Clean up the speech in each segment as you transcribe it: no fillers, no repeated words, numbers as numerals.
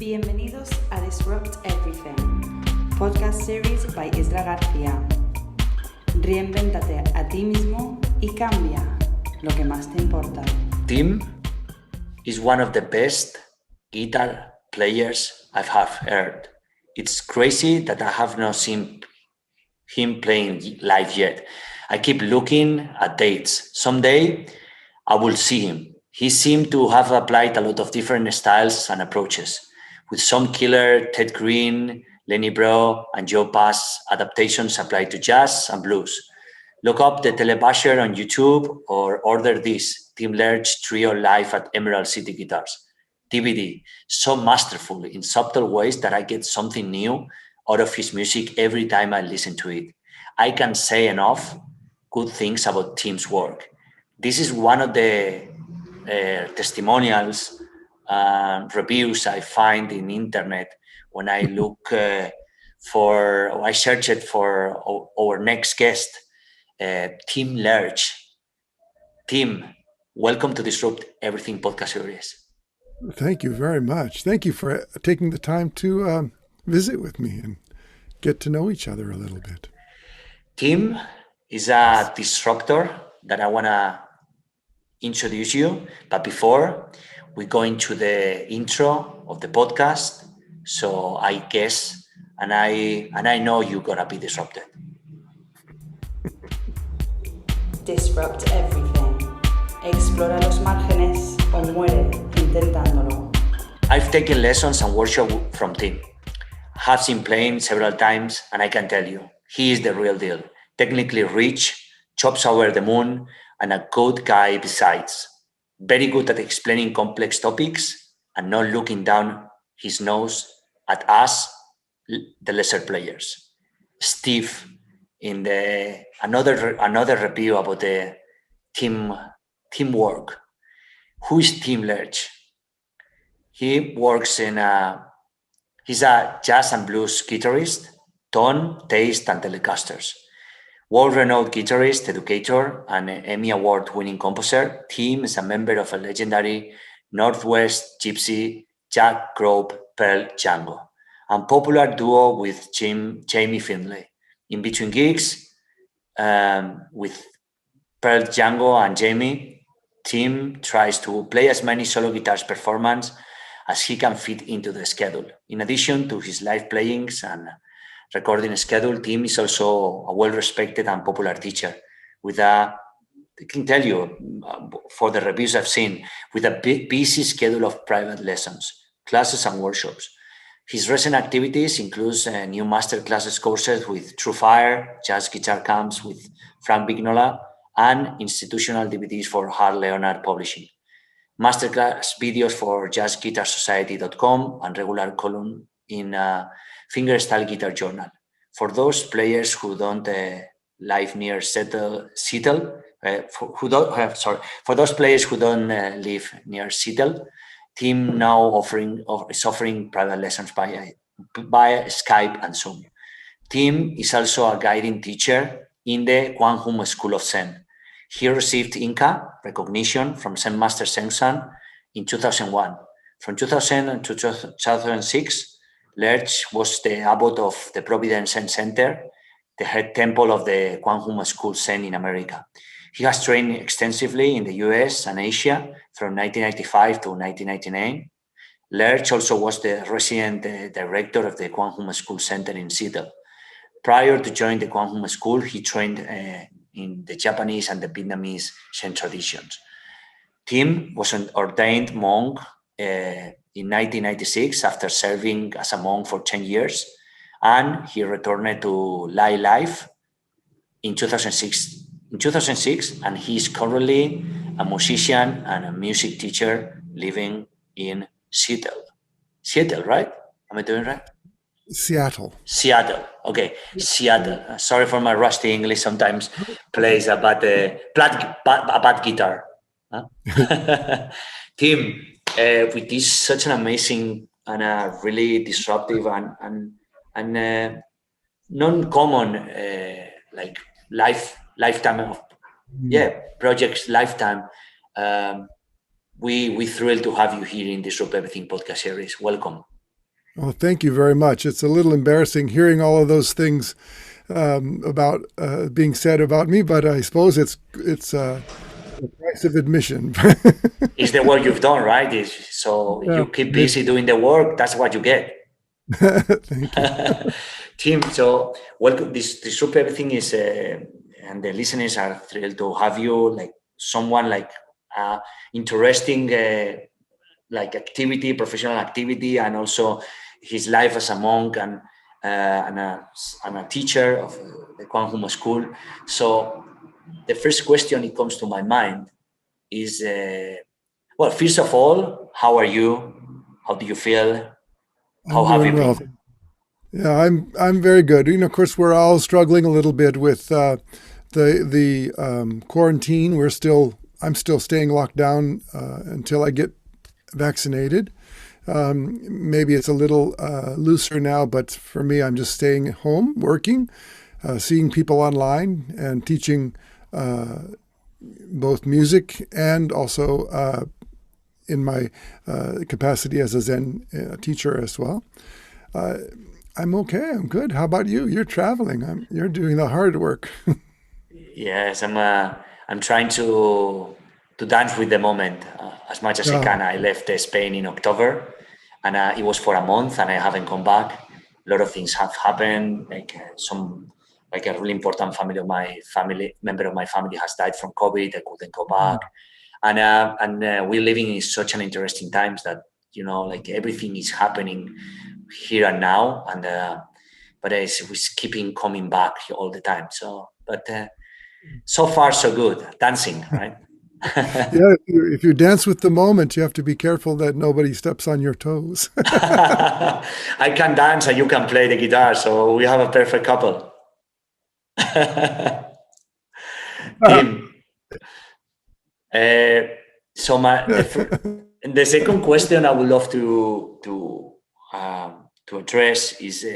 Bienvenidos a Disrupt Everything, podcast series by Isra García. Reinvéntate a ti mismo y cambia lo que más te importa. Tim is one of the best guitar players I have heard. It's crazy that I have not seen him playing live yet. I keep looking at dates. Someday I will see him. He seemed to have applied a lot of different styles and approaches, with some killer Ted Green, Lenny Bro, and Joe Pass adaptations applied to jazz and blues. Look up the Telebasher on YouTube or order this Tim Lerch Trio live at Emerald City Guitars. DVD, so masterful in subtle ways that I get something new out of his music every time I listen to it. I can't say enough good things about Tim's work. This is one of the testimonials and reviews I find in internet when I look I search it for our next guest, Tim Lerch. Tim, welcome to Disrupt Everything podcast series. Thank you very much. Thank you for taking the time to visit with me and get to know each other a little bit. Tim is a disruptor that I want to introduce you. But before we go into the intro of the podcast, so I guess, and I know you're going to be disrupted. Disrupt Everything. Explora los márgenes o muere intentándolo. I've taken lessons and workshops from Tim. Have seen playing several times, and I can tell you, he is the real deal. Technically rich, chops over the moon, and a good guy besides. Very good at explaining complex topics and not looking down his nose at us, the lesser players. Steve, in another review about the teamwork. Who is Tim Lerch? He works he's a jazz and blues guitarist, tone, taste, and telecasters. World-renowned guitarist, educator, and Emmy Award-winning composer. Tim is a member of a legendary Northwest Gypsy Jack Group Pearl Django, and popular duo with Jamie Finley. In between gigs with Pearl Django and Jamie, Tim tries to play as many solo guitars performances as he can fit into the schedule. In addition to his live playings and recording schedule, Tim is also a well-respected and popular teacher with I can tell you, for the reviews I've seen, with a busy schedule of private lessons, classes, and workshops. His recent activities include new masterclass courses with True Fire, jazz guitar camps with Frank Vignola, and institutional DVDs for Hart Leonard Publishing. Masterclass videos for jazzguitarsociety.com and regular column in Fingerstyle Guitar Journal. For those players who don't live near Seattle, for those players who don't live near Seattle, Tim now is offering private lessons via Skype and Zoom. Tim is also a guiding teacher in the Kwang School of Zen. He received Inca recognition from Zen Master Sengsan in 2001. From 2000 to 2006, Lerch was the abbot of the Providence Zen Center, the head temple of the Kwang School Zen in America. He has trained extensively in the US and Asia from 1995 to 1999. Lerch also was the resident director of the Kwang School Center in Seattle. Prior to joining the Kwang School, he trained in the Japanese and the Vietnamese Zen traditions. Tim was an ordained monk in 1996 after serving as a monk for 10 years, and he returned to Lai life in 2006, and he is currently a musician and a music teacher living in Seattle. Seattle, right? Am I doing right? Seattle. Okay, Seattle. Sorry for my rusty English. Sometimes plays a bad guitar. Huh? Tim, with this such an amazing and really disruptive and non-common like lifetime of projects lifetime. We thrilled to have you here in Disrupt Everything podcast series. Welcome. Well, thank you very much. It's a little embarrassing hearing all of those things about being said about me, but I suppose it's the price of admission. It's the work you've done, right? So Yeah, you keep maybe. busy doing the work, that's what you get. Thank you. Tim, so welcome. This super everything is, and the listeners are thrilled to have you, like someone like interesting, like activity, professional activity, and also his life as a monk and a teacher of the Kwan School. So the first question that comes to my mind is, well, first of all, how are you? How do you feel? How I'm have doing you well. been? Yeah, I'm very good. Of course, we're all struggling a little bit with the quarantine. I'm still staying locked down until I get vaccinated. Maybe it's a little looser now, but for me, I'm just staying at home, working, seeing people online, and teaching both music and also in my capacity as a Zen teacher as well. I'm okay. I'm good. How about you? You're traveling. You're doing the hard work. Yes, I'm trying to dance with the moment as much as I Yeah. can. I left Spain in October, and it was for a month, and I haven't come back. A lot of things have happened, like like a really important family member of my family has died from COVID. I couldn't go back, and we're living in such an interesting times that like everything is happening here and now, and but it's keeping coming back all the time. So, but so far so good. Dancing, right? Yeah. If you dance with the moment, you have to be careful that nobody steps on your toes. I can dance and you can play the guitar, so we have a perfect couple. Tim, uh, so the second question I would love to address is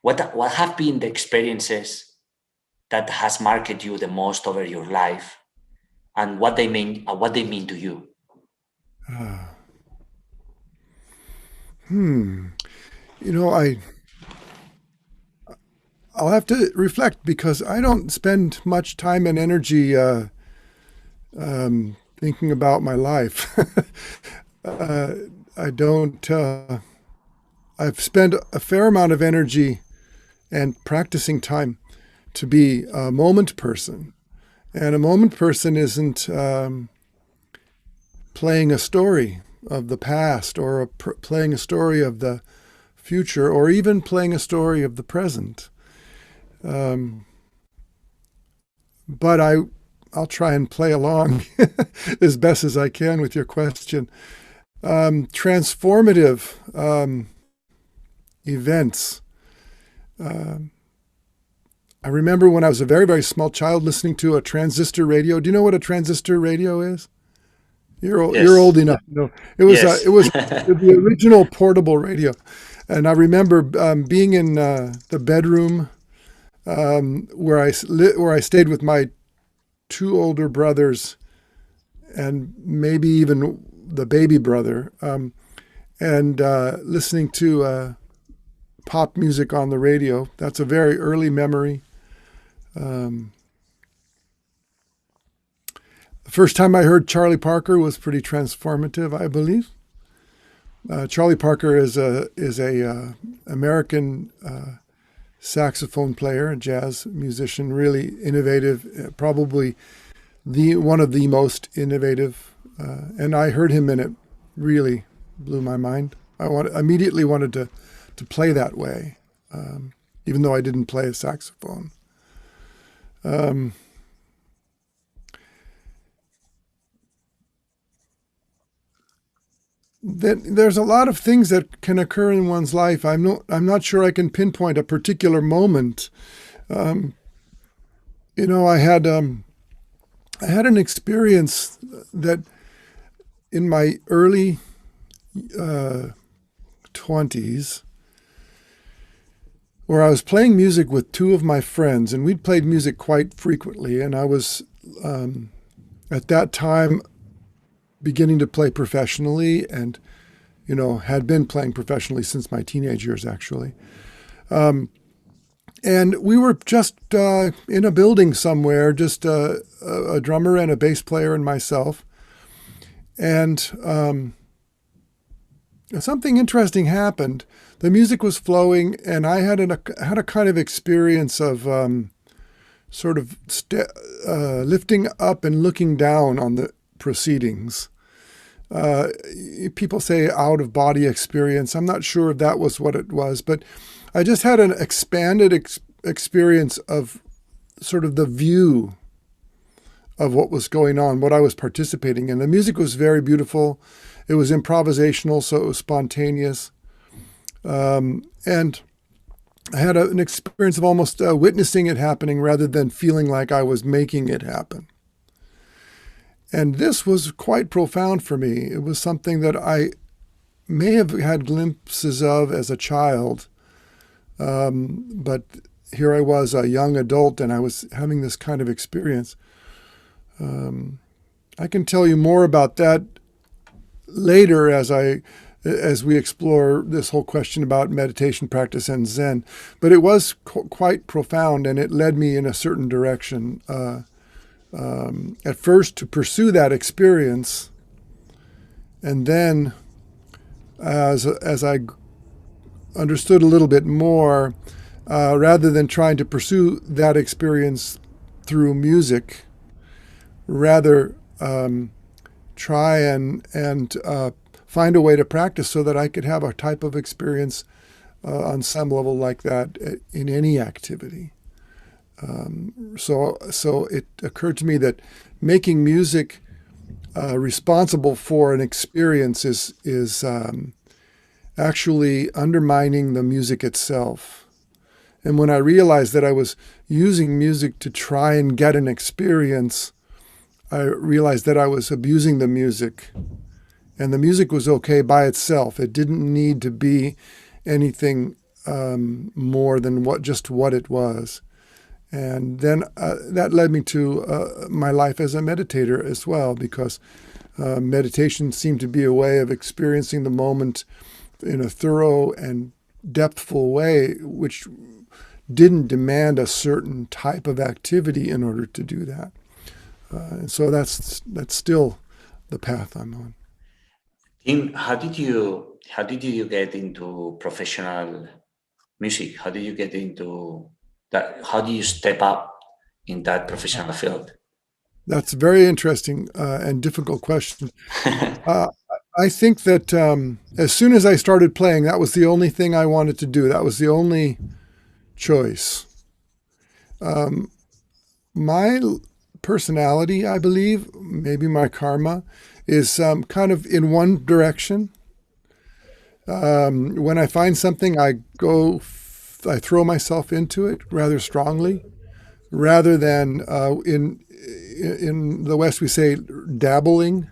what have been the experiences that has marked you the most over your life, and what they mean to you. You know, I'll have to reflect because I don't spend much time and energy thinking about my life. I don't. I've spent a fair amount of energy and practicing time to be a moment person, and a moment person isn't playing a story of the past or playing a story of the future or even playing a story of the present. But I'll try and play along as best as I can with your question. Transformative events. I remember when I was a very, very small child listening to a transistor radio. Do you know what a transistor radio is? Yes. You're old enough. It was Yes. it was the original portable radio, and I remember being in the bedroom where I stayed with my two older brothers, and maybe even the baby brother, and listening to pop music on the radio. That's a very early memory. The first time I heard Charlie Parker was pretty transformative, I believe. Charlie Parker is a American saxophone player, a jazz musician, really innovative, probably one of the most innovative. And I heard him and it really blew my mind. I immediately wanted to play that way, even though I didn't play a saxophone. There's a lot of things that can occur in one's life. I'm not sure I can pinpoint a particular moment. I had an experience that in my early 20s, where I was playing music with two of my friends, and we'd played music quite frequently, and I was at that time beginning to play professionally, and had been playing professionally since my teenage years, actually. And we were just in a building somewhere, just a drummer and a bass player and myself. And something interesting happened. The music was flowing, and I had a kind of experience of sort of lifting up and looking down on the proceedings. People say out-of-body experience. I'm not sure if that was what it was, but I just had an expanded experience of sort of the view of what was going on, what I was participating in. The music was very beautiful. It was improvisational, so it was spontaneous. And I had an experience of almost witnessing it happening rather than feeling like I was making it happen. And this was quite profound for me. It was something that I may have had glimpses of as a child, but here I was, a young adult, and I was having this kind of experience. I can tell you more about that later as we explore this whole question about meditation practice and Zen. But it was quite profound, and it led me in a certain direction. At first to pursue that experience, and then as I understood a little bit more, rather than trying to pursue that experience through music, rather try and find a way to practice so that I could have a type of experience on some level like that in any activity. So it occurred to me that making music responsible for an experience is actually undermining the music itself. And when I realized that I was using music to try and get an experience, I realized that I was abusing the music. And the music was okay by itself. It didn't need to be anything more than what it was. And then that led me to my life as a meditator as well, because meditation seemed to be a way of experiencing the moment in a thorough and depthful way, which didn't demand a certain type of activity in order to do that. And so that's still the path I'm on. Tim, how did you get into professional music? How did you get into that? How do you step up in that professional field? That's a very interesting and difficult question. I think that as soon as I started playing, that was the only thing I wanted to do. That was the only choice. My personality, I believe, maybe my karma, is kind of in one direction. When I find something, I throw myself into it rather strongly, rather than in the West we say dabbling.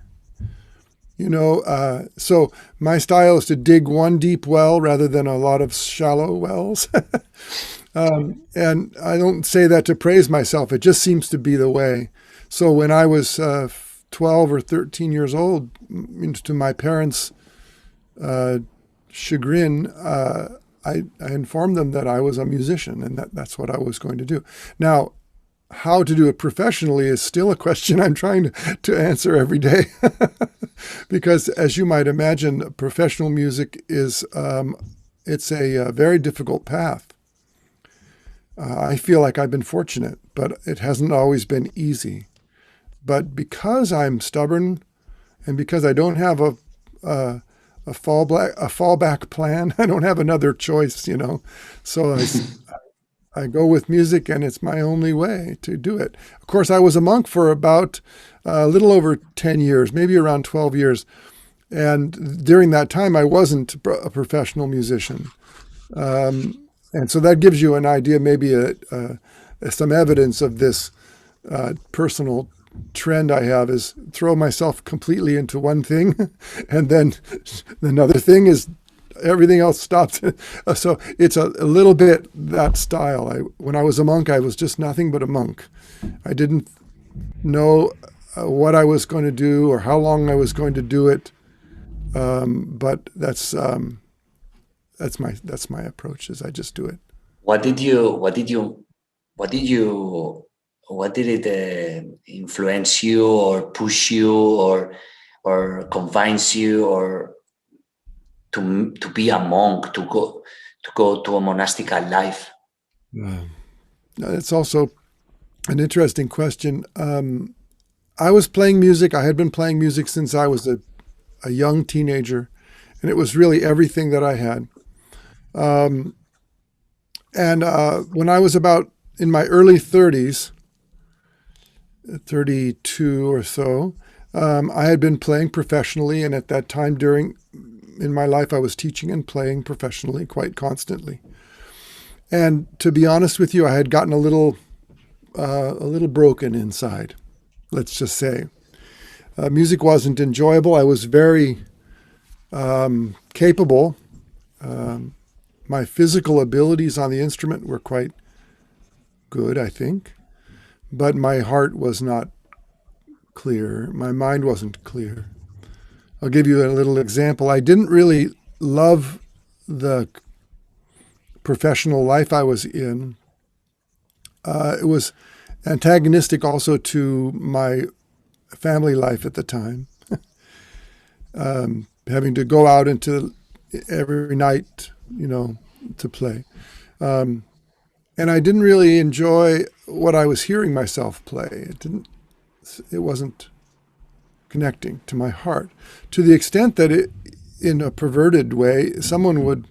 So my style is to dig one deep well rather than a lot of shallow wells. And I don't say that to praise myself. It just seems to be the way. So when I was 12 or 13 years old, to my parents' chagrin, I informed them that I was a musician and that's what I was going to do. Now, how to do it professionally is still a question I'm trying to answer every day. Because as you might imagine, professional music is it's a very difficult path. I feel like I've been fortunate, but it hasn't always been easy. But because I'm stubborn and because I don't have a fallback plan, I don't have another choice, So I go with music, and it's my only way to do it. Of course, I was a monk for about a little over 10 years, maybe around 12 years. And during that time, I wasn't a professional musician. And so that gives you an idea, maybe some evidence of this personal trend I have is throw myself completely into one thing, and then another thing is everything else stops. So it's a little bit that style. When I was a monk, I was just nothing but a monk. I didn't know what I was going to do or how long I was going to do it. But that's my approach. Is I just do it. What did it influence you or push you or convince you or to be a monk, to go to a monastical life? It's also an interesting question. I was playing music. I had been playing music since I was a young teenager, and it was really everything that I had. When I was about in my early 30s, 32 or so, I had been playing professionally, and at that time in my life, I was teaching and playing professionally quite constantly. And to be honest with you, I had gotten a little broken inside, let's just say. Music wasn't enjoyable. I was very capable. My physical abilities on the instrument were quite good, I think. But my heart was not clear. My mind wasn't clear. I'll give you a little example. I didn't really love the professional life I was in. It was antagonistic also to my family life at the time. Having to go out into every night, to play. And I didn't really enjoy what I was hearing myself play. It wasn't connecting to my heart, to the extent that in a perverted way, someone would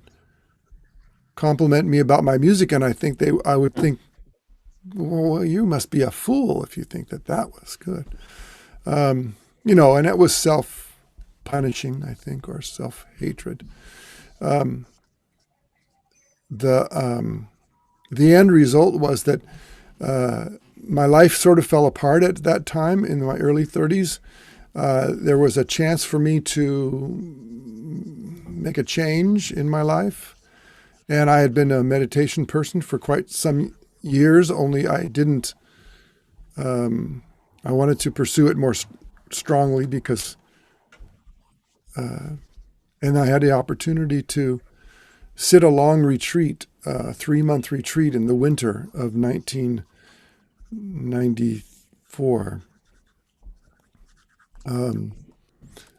compliment me about my music, and I would think, well, you must be a fool if you think that was good. And it was self-punishing, I think, or self-hatred. The end result was that my life sort of fell apart at that time in my early 30s. There was a chance for me to make a change in my life. And I had been a meditation person for quite some years, only I didn't, I wanted to pursue it more strongly because, and I had the opportunity to sit a long retreat, a 3-month retreat in the winter of 1994.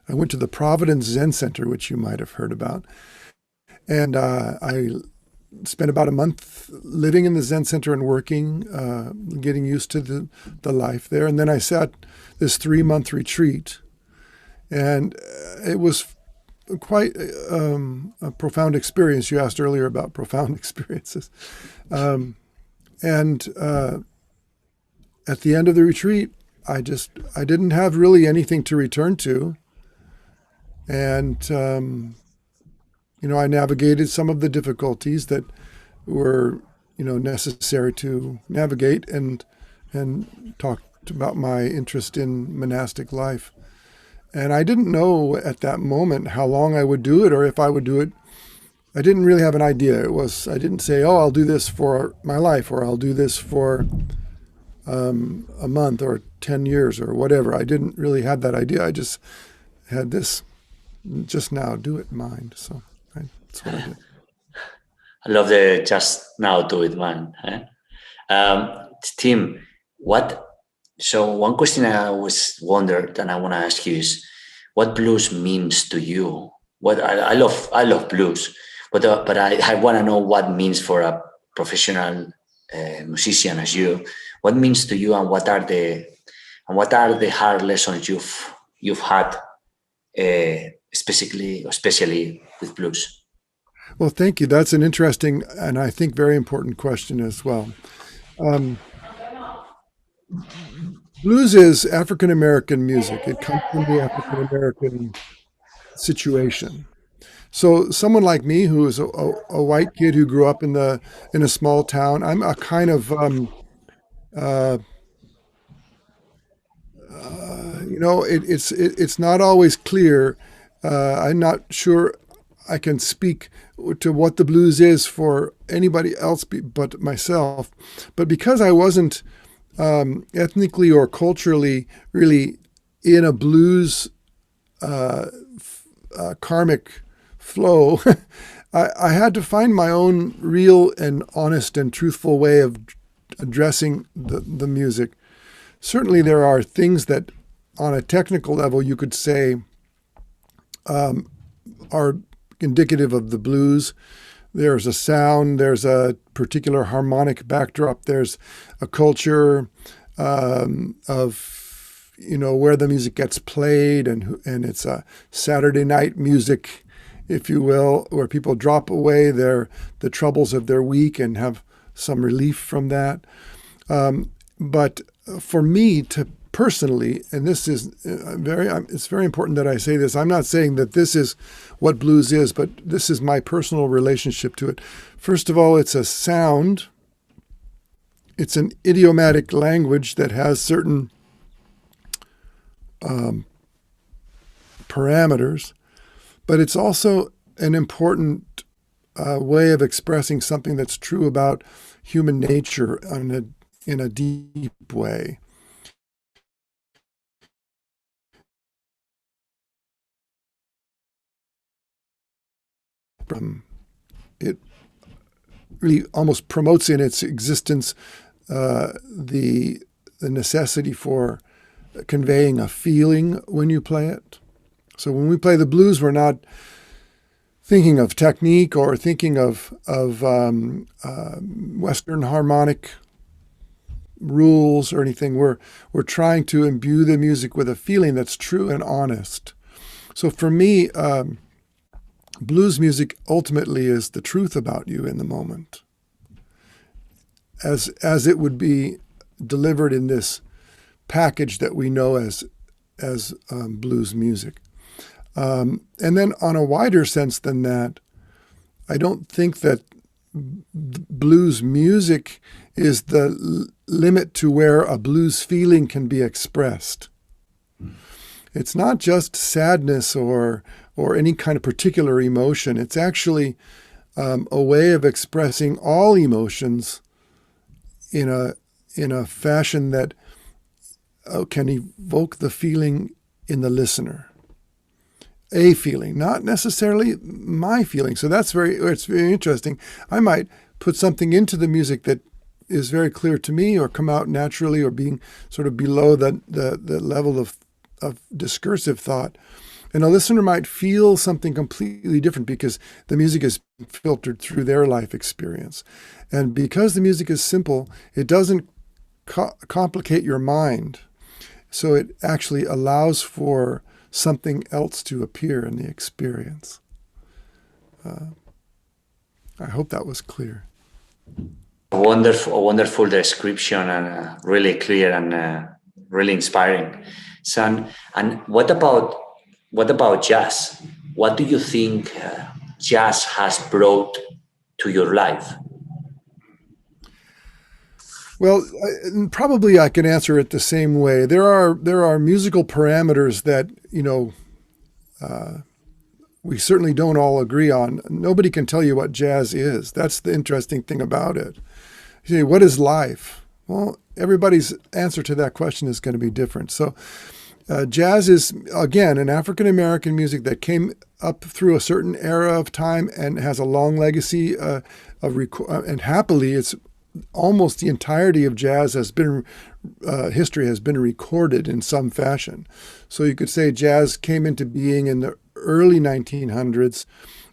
I went to the Providence Zen Center, which you might have heard about. And I spent about a month living in the Zen Center and working, getting used to the life there. And then I sat this 3-month retreat. And it was quite a profound experience. You asked earlier about profound experiences. And at the end of the retreat, I didn't have really anything to return to. And, I navigated some of the difficulties that were, necessary to navigate and talked about my interest in monastic life. And I didn't know at that moment how long I would do it or if I would do it. I didn't really have an idea. I didn't say, I'll do this for my life, or I'll do this for a month or 10 years or whatever. I didn't really have that idea. I just had this just now do it mind. So that's what I did. I love the just now do it mind. Tim, so one question I always wondered and I want to ask you is, what blues means to you? What I love blues, but I want to know what means for a professional musician as you. What means to you, and what are the hard lessons you've had, especially with blues? Well, thank you. That's an interesting and I think very important question as well. Blues is African American music. It comes from the African American situation. So someone like me, who is a white kid who grew up in a small town, I'm a kind of it's not always clear. I'm not sure I can speak to what the blues is for anybody else but myself. But because I wasn't ethnically or culturally really in a blues karmic flow, I had to find my own real and honest and truthful way of addressing the music. Certainly there are things that on a technical level you could say are indicative of the blues. There's a sound, there's a particular harmonic backdrop, there's a culture of, where the music gets played, and it's a Saturday night music, if you will, where people drop away the troubles of their week and have some relief from that. But for me to personally, and this is it's very important that I say this, I'm not saying that this is what blues is, but this is my personal relationship to it. First of all, it's a sound. It's an idiomatic language that has certain parameters, but it's also an important way of expressing something that's true about human nature in a deep way. It really almost promotes in its existence the necessity for conveying a feeling when you play it. So when we play the blues, we're not thinking of technique or thinking of Western harmonic rules or anything. We're trying to imbue the music with a feeling that's true and honest. So for me, blues music ultimately is the truth about you in the moment, as it would be delivered in this package that we know as blues music. And then on a wider sense than that, I don't think that blues music is the limit to where a blues feeling can be expressed. It's not just sadness or any kind of particular emotion. It's actually a way of expressing all emotions in a fashion that can evoke the feeling in the listener. A feeling, not necessarily my feeling. So it's very interesting. I might put something into the music that is very clear to me, or come out naturally, or being sort of below the level of discursive thought. And a listener might feel something completely different because the music is filtered through their life experience. And because the music is simple, it doesn't complicate your mind. So it actually allows for something else to appear in the experience. I hope that was clear. A wonderful description, and really clear and really inspiring. So, and what about jazz? What do you think jazz has brought to your life? Well, probably I can answer it the same way. There are musical parameters that we certainly don't all agree on. Nobody can tell you what jazz is. That's the interesting thing about it. You say, what is life? Well, everybody's answer to that question is going to be different. So jazz is, again, an African-American music that came up through a certain era of time and has a long legacy and happily it's almost the entirety of jazz history has been recorded in some fashion. So you could say jazz came into being in the early 1900s.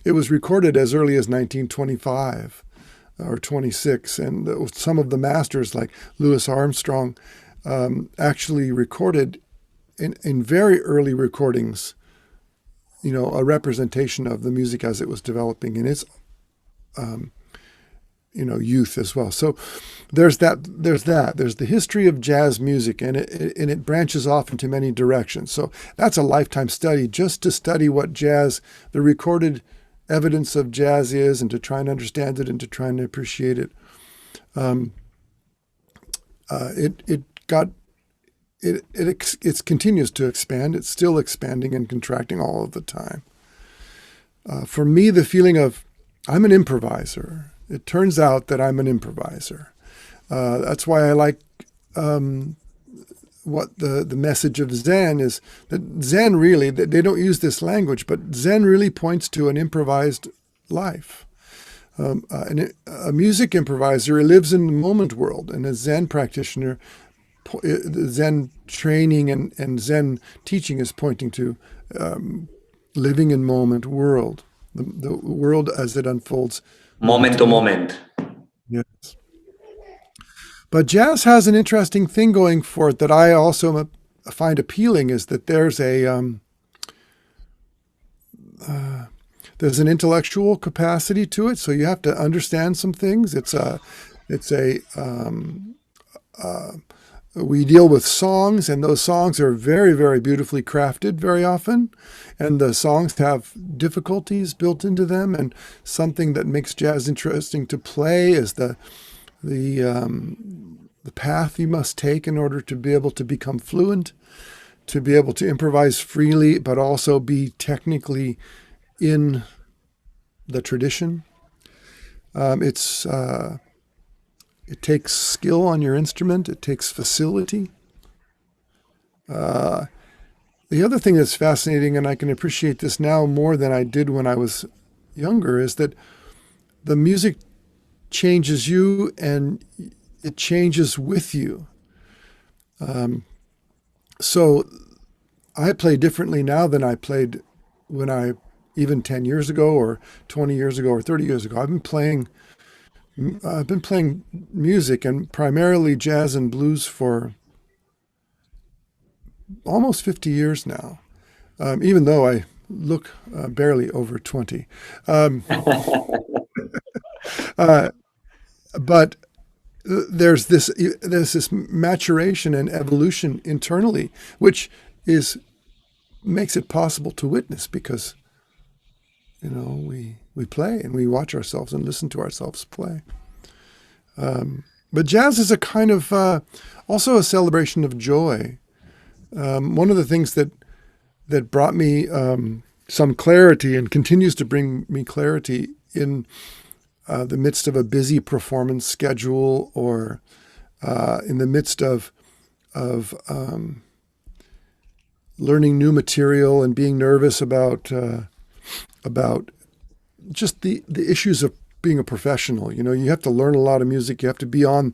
It was recorded as early as 1925 or 26. And some of the masters like Louis Armstrong actually recorded in very early recordings, a representation of the music as it was developing in its youth as well. So there's the history of jazz music, and it branches off into many directions. So that's a lifetime study, just to study what jazz, the recorded evidence of jazz is, and to try and understand it and to try and appreciate it. It continues to expand. It's still expanding and contracting all of the time. For me, the feeling of I'm an improviser. It turns out that I'm an improviser. That's why I like what the message of Zen is, that Zen really, they don't use this language, but Zen really points to an improvised life. A music improviser lives in the moment world, and a Zen practitioner, Zen training and Zen teaching is pointing to living in moment world, the world as it unfolds. Moment to moment. Yes. But jazz has an interesting thing going for it that I also find appealing, is that there's an intellectual capacity to it. So you have to understand some things. We deal with songs, and those songs are very, very beautifully crafted very often. And the songs have difficulties built into them. And something that makes jazz interesting to play is the path you must take in order to be able to become fluent, to be able to improvise freely, but also be technically in the tradition. It takes skill on your instrument. It takes facility. The other thing that's fascinating, and I can appreciate this now more than I did when I was younger, is that the music changes you and it changes with you. So I play differently now than I played even 10 years ago or 20 years ago or 30 years ago. I've been playing music, and primarily jazz and blues, for almost 50 years now, even though I look barely over 20. But there's this maturation and evolution internally, which makes it possible to witness, because we play and we watch ourselves and listen to ourselves play. But jazz is a kind of also a celebration of joy. One of the things that brought me some clarity and continues to bring me clarity in the midst of a busy performance schedule, or in the midst of learning new material and being nervous about just the issues of being a professional. You have to learn a lot of music. You have to be on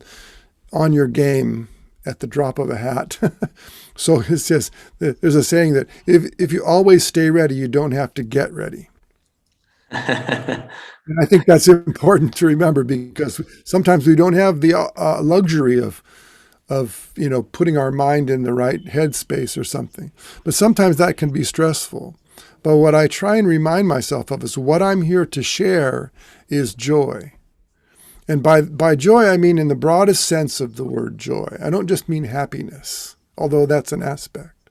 your game at the drop of a hat. So it says, there's a saying that if you always stay ready, you don't have to get ready. And I think that's important to remember, because sometimes we don't have the luxury of putting our mind in the right headspace or something. But sometimes that can be stressful. But what I try and remind myself of is what I'm here to share is joy. And by joy, I mean in the broadest sense of the word joy. I don't just mean happiness, although that's an aspect.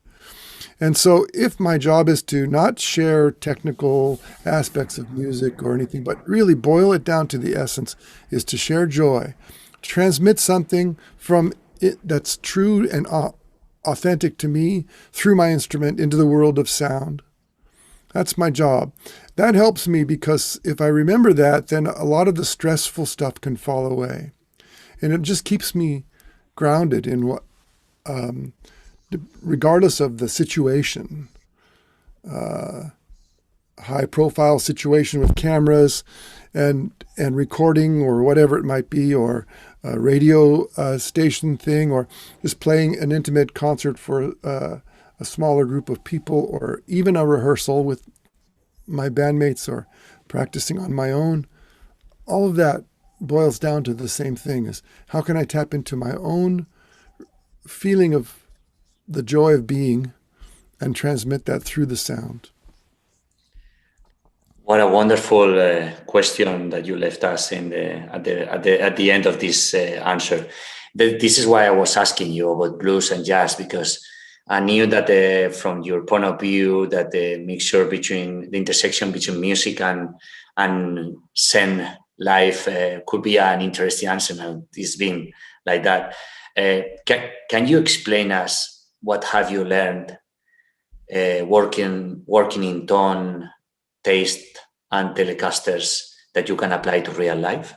And so if my job is to not share technical aspects of music or anything, but really boil it down to the essence, is to share joy, transmit something from it that's true and authentic to me through my instrument into the world of sound. That's my job. That helps me, because if I remember that, then a lot of the stressful stuff can fall away. And it just keeps me grounded in what, regardless of the situation, high profile situation with cameras and recording or whatever it might be, or a radio station thing, or just playing an intimate concert for a smaller group of people, or even a rehearsal with my bandmates, or practicing on my own. All of that boils down to the same thing: is how can I tap into my own feeling of the joy of being and transmit that through the sound. What a wonderful question that you left us at the end of this answer. This is why I was asking you about blues and jazz, because I knew that from your point of view, that the mixture between the intersection between music and Zen life could be an interesting answer, and it's been like that. Can you explain us what have you learned working in tone, taste, and telecasters that you can apply to real life?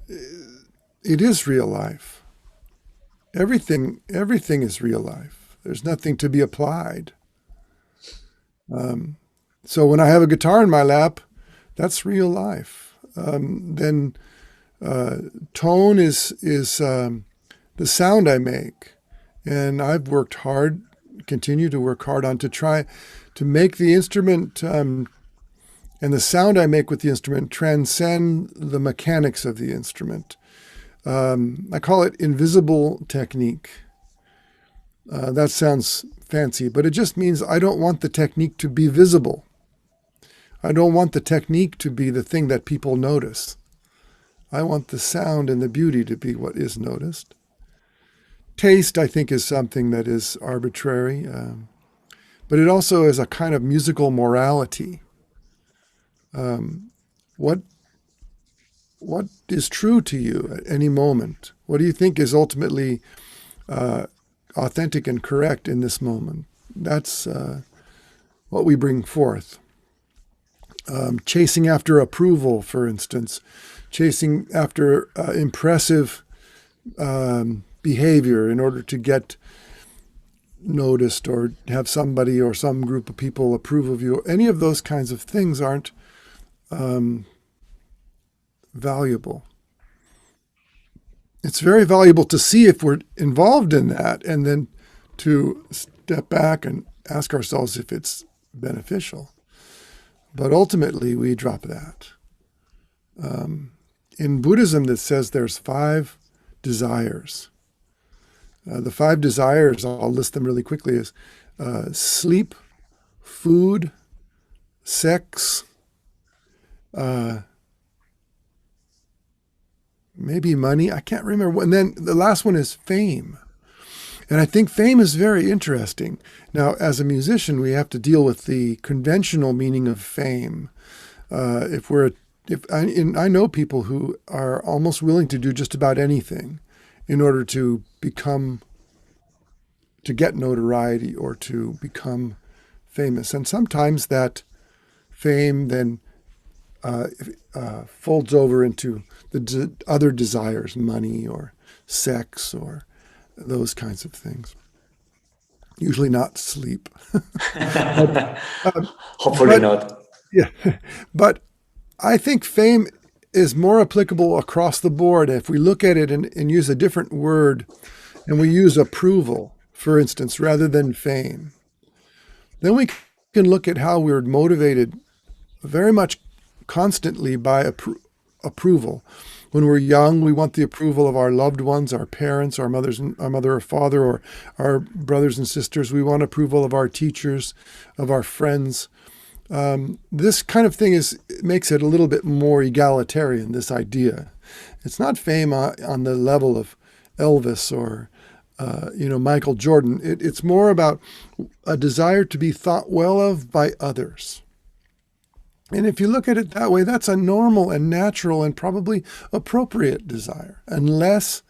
it is real life. Everything is real life. There's nothing to be applied. So when I have a guitar in my lap, that's real life. Then tone is the sound I make, and I've worked hard, continue to work hard on to try to make the instrument and the sound I make with the instrument transcend the mechanics of the instrument. I call it invisible technique. That sounds fancy, but it just means I don't want the technique to be visible. I don't want the technique to be the thing that people notice. I want the sound and the beauty to be what is noticed. Taste, I think, is something that is arbitrary, but it also is a kind of musical morality. What is true to you at any moment? What do you think is ultimately authentic and correct in this moment? That's what we bring forth. Chasing after approval, for instance, chasing after impressive behavior in order to get noticed or have somebody or some group of people approve of you. Any of those kinds of things aren't valuable. It's very valuable to see if we're involved in that and then to step back and ask ourselves if it's beneficial. But ultimately, we drop that. In Buddhism, that says there's 5 desires. The 5 desires, I'll list them really quickly, is sleep, food, sex, maybe money. I can't remember. And then the last one is fame. And I think fame is very interesting. Now, as a musician, we have to deal with the conventional meaning of fame. I know people who are almost willing to do just about anything in order to get notoriety or to become famous. And sometimes that fame then folds over into the other desires, money or sex or those kinds of things. Usually not sleep. Hopefully not. Yeah, but I think fame is more applicable across the board. If we look at it and use a different word, and we use approval, for instance, rather than fame, then we can look at how we're motivated very much constantly by approval. When we're young, we want the approval of our loved ones, our parents, our mother or father, or our brothers and sisters. We want approval of our teachers, of our friends. This kind of thing makes it a little bit more egalitarian, this idea. It's not fame on the level of Elvis or Michael Jordan. It's more about a desire to be thought well of by others. And if you look at it that way, that's a normal and natural and probably appropriate desire, unless,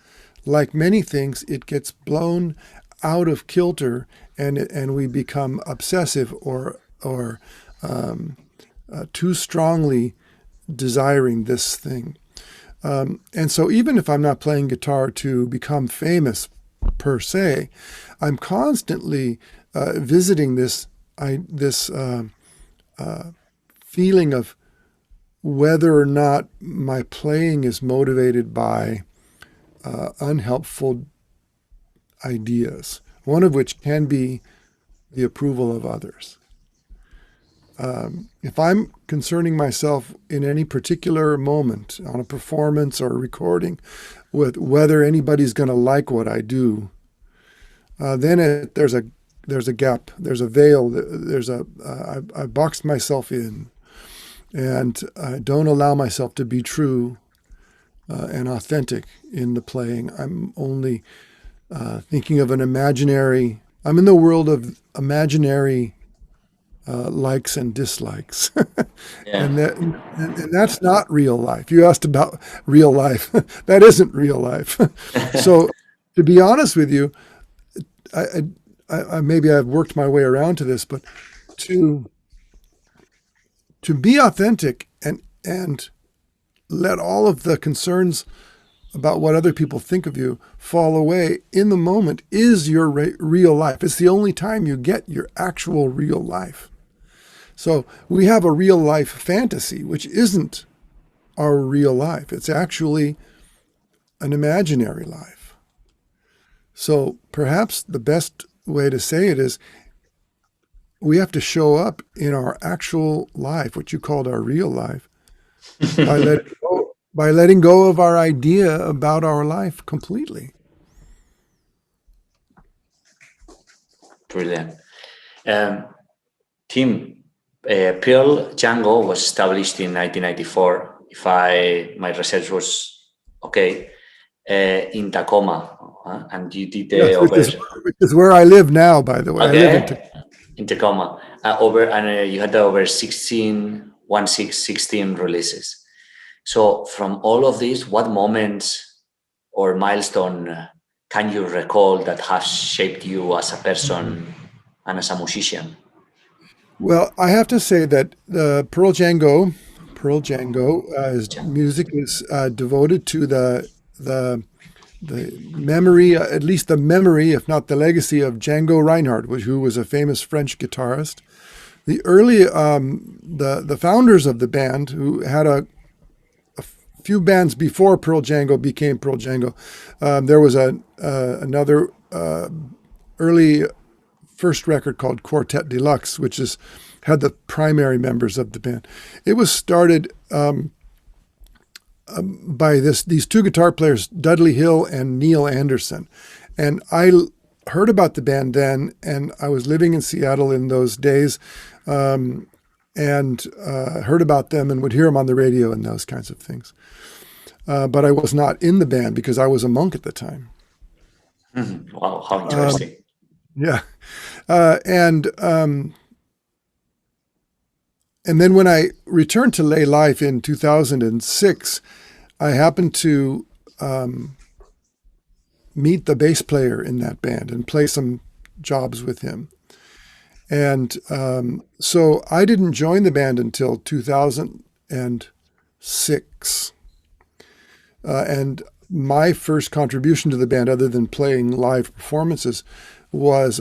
like many things, it gets blown out of kilter and we become obsessive or too strongly desiring this thing. And so even if I'm not playing guitar to become famous per se, I'm constantly visiting this feeling of whether or not my playing is motivated by unhelpful ideas, one of which can be the approval of others. If I'm concerning myself in any particular moment on a performance or a recording with whether anybody's going to like what I do, then there's a gap, there's a veil, I boxed myself in, and I don't allow myself to be true and authentic in the playing. I'm only thinking of I'm in the world of imaginary likes and dislikes. Yeah. and that's not real life. You asked about real life. That isn't real life. So to be honest with you, I maybe I've worked my way around to this, but to be authentic and let all of the concerns about what other people think of you fall away. In the moment is your real life. It's the only time you get your actual real life. So we have a real life fantasy, which isn't our real life. It's actually an imaginary life. So perhaps the best way to say it is we have to show up in our actual life, what you called our real life, by letting go of our idea about our life completely. Brilliant. Tim, Pearl Django was established in 1994, if my research was okay, in Tacoma, and you did which is where I live now, by the way. Okay. I live in Tacoma, you had over 16 releases. So from all of these, what moments or milestone can you recall that have shaped you as a person and as a musician? Well, I have to say that Pearl Django, music is devoted to the memory, at least the memory, if not the legacy, of Django Reinhardt, who was a famous French guitarist. The early, the founders of the band, who had a few bands before Pearl Django became Pearl Django, there was another early first record called Quartet Deluxe, which had the primary members of the band. It was started by these two guitar players, Dudley Hill and Neil Anderson. And I heard about the band then, and I was living in Seattle in those days, and heard about them and would hear them on the radio and those kinds of things. But I was not in the band because I was a monk at the time. Wow, how interesting. Yeah. And then when I returned to Lay Life in 2006, I happened to meet the bass player in that band and play some jobs with him. And so I didn't join the band until 2006. And my first contribution to the band, other than playing live performances, was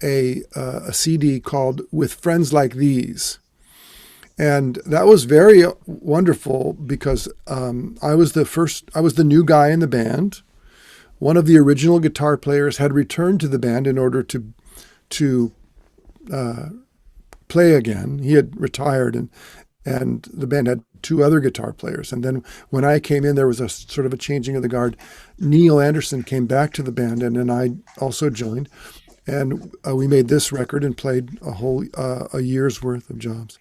a CD called With Friends Like These. And that was very wonderful because I was the new guy in the band. One of the original guitar players had returned to the band in order to play again. He had retired, and the band had two other guitar players. And then when I came in, there was a sort of a changing of the guard. Neil Anderson came back to the band, and then I also joined. And we made this record and played a year's worth of jobs.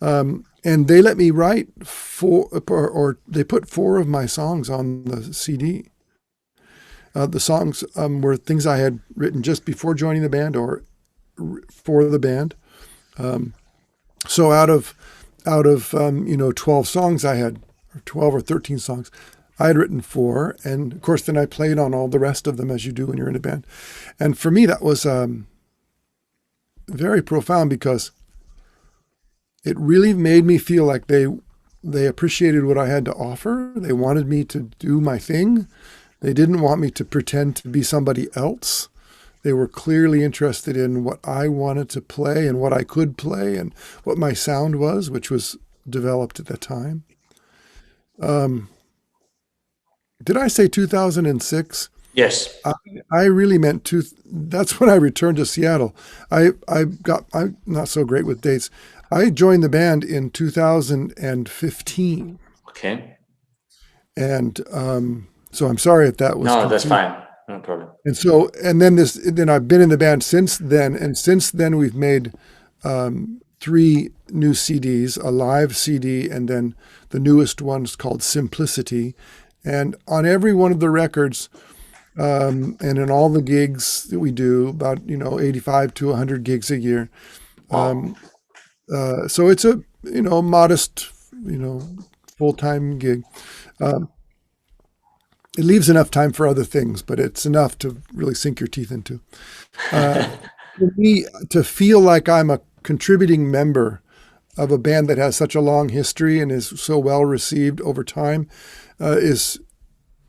And they let me write they put 4 of my songs on the CD. The songs were things I had written just before joining the band or for the band. So out of 12 songs I had, or 12 or 13 songs, I had written 4. And of course, then I played on all the rest of them, as you do when you're in a band. And for me, that was very profound because it really made me feel like they appreciated what I had to offer. They wanted me to do my thing. They didn't want me to pretend to be somebody else. They were clearly interested in what I wanted to play and what I could play and what my sound was, which was developed at the time. Did I say 2006? Yes. I really meant that's when I returned to Seattle. I'm not so great with dates. I joined the band in 2015. Okay. And so I'm sorry if that was No, that's fine. No problem. And so, then I've been in the band since then. And since then we've made 3 new CDs, a live CD, and then the newest one's called Simplicity. And on every one of the records, and in all the gigs that we do, about 85 to 100 gigs a year. So it's a modest full-time gig. It leaves enough time for other things, but it's enough to really sink your teeth into. For me, to feel like I'm a contributing member of a band that has such a long history and is so well received over time is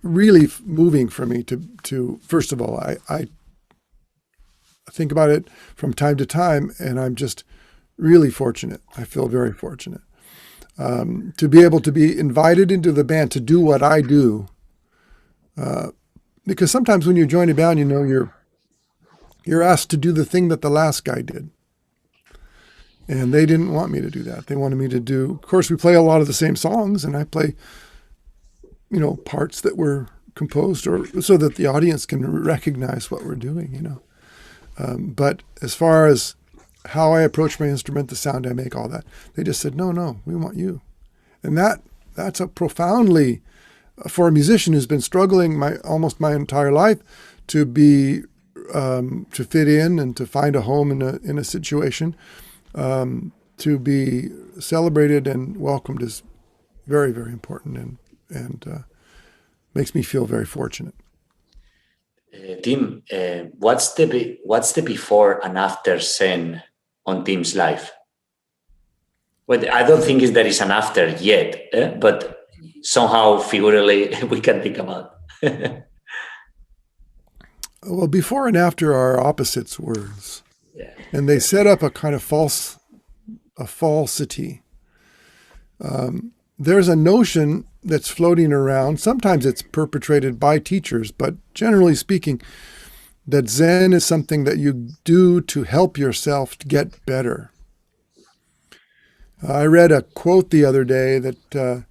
really moving for me to first of all, I think about it from time to time, and I'm just really fortunate. I feel very fortunate to be able to be invited into the band to do what I do. Because sometimes when you join a band, you're asked to do the thing that the last guy did. And they didn't want me to do that. They wanted me to do, of course, we play a lot of the same songs, and I play, parts that were composed so that the audience can recognize what we're doing, But as far as how I approach my instrument, the sound I make, all that, they just said, no, we want you. And that's a profoundly, for a musician who's been struggling almost my entire life to be, to fit in and to find a home in a situation, to be celebrated and welcomed is very, very important and makes me feel very fortunate. Tim, what's the before and after Zen on Tim's life? Well, I don't think there is an after yet, but somehow figuratively we can think about. Well, before and after are opposites words. Yeah. And they set up a kind of falsity. There's a notion that's floating around. Sometimes it's perpetrated by teachers, but generally speaking, that Zen is something that you do to help yourself to get better. I read a quote the other day that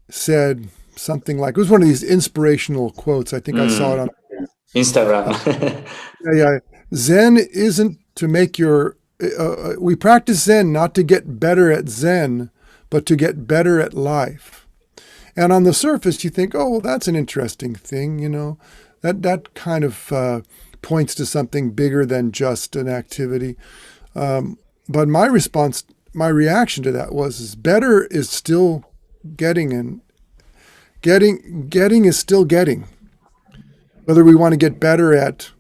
said something like, it was one of these inspirational quotes. I think I saw it on Instagram. Yeah. Zen isn't to make we practice Zen not to get better at Zen, but to get better at life. And on the surface, you think, oh, well, that's an interesting thing, that kind of points to something bigger than just an activity. But my reaction to that is better is still getting, and getting is still getting. Whether we want to get better at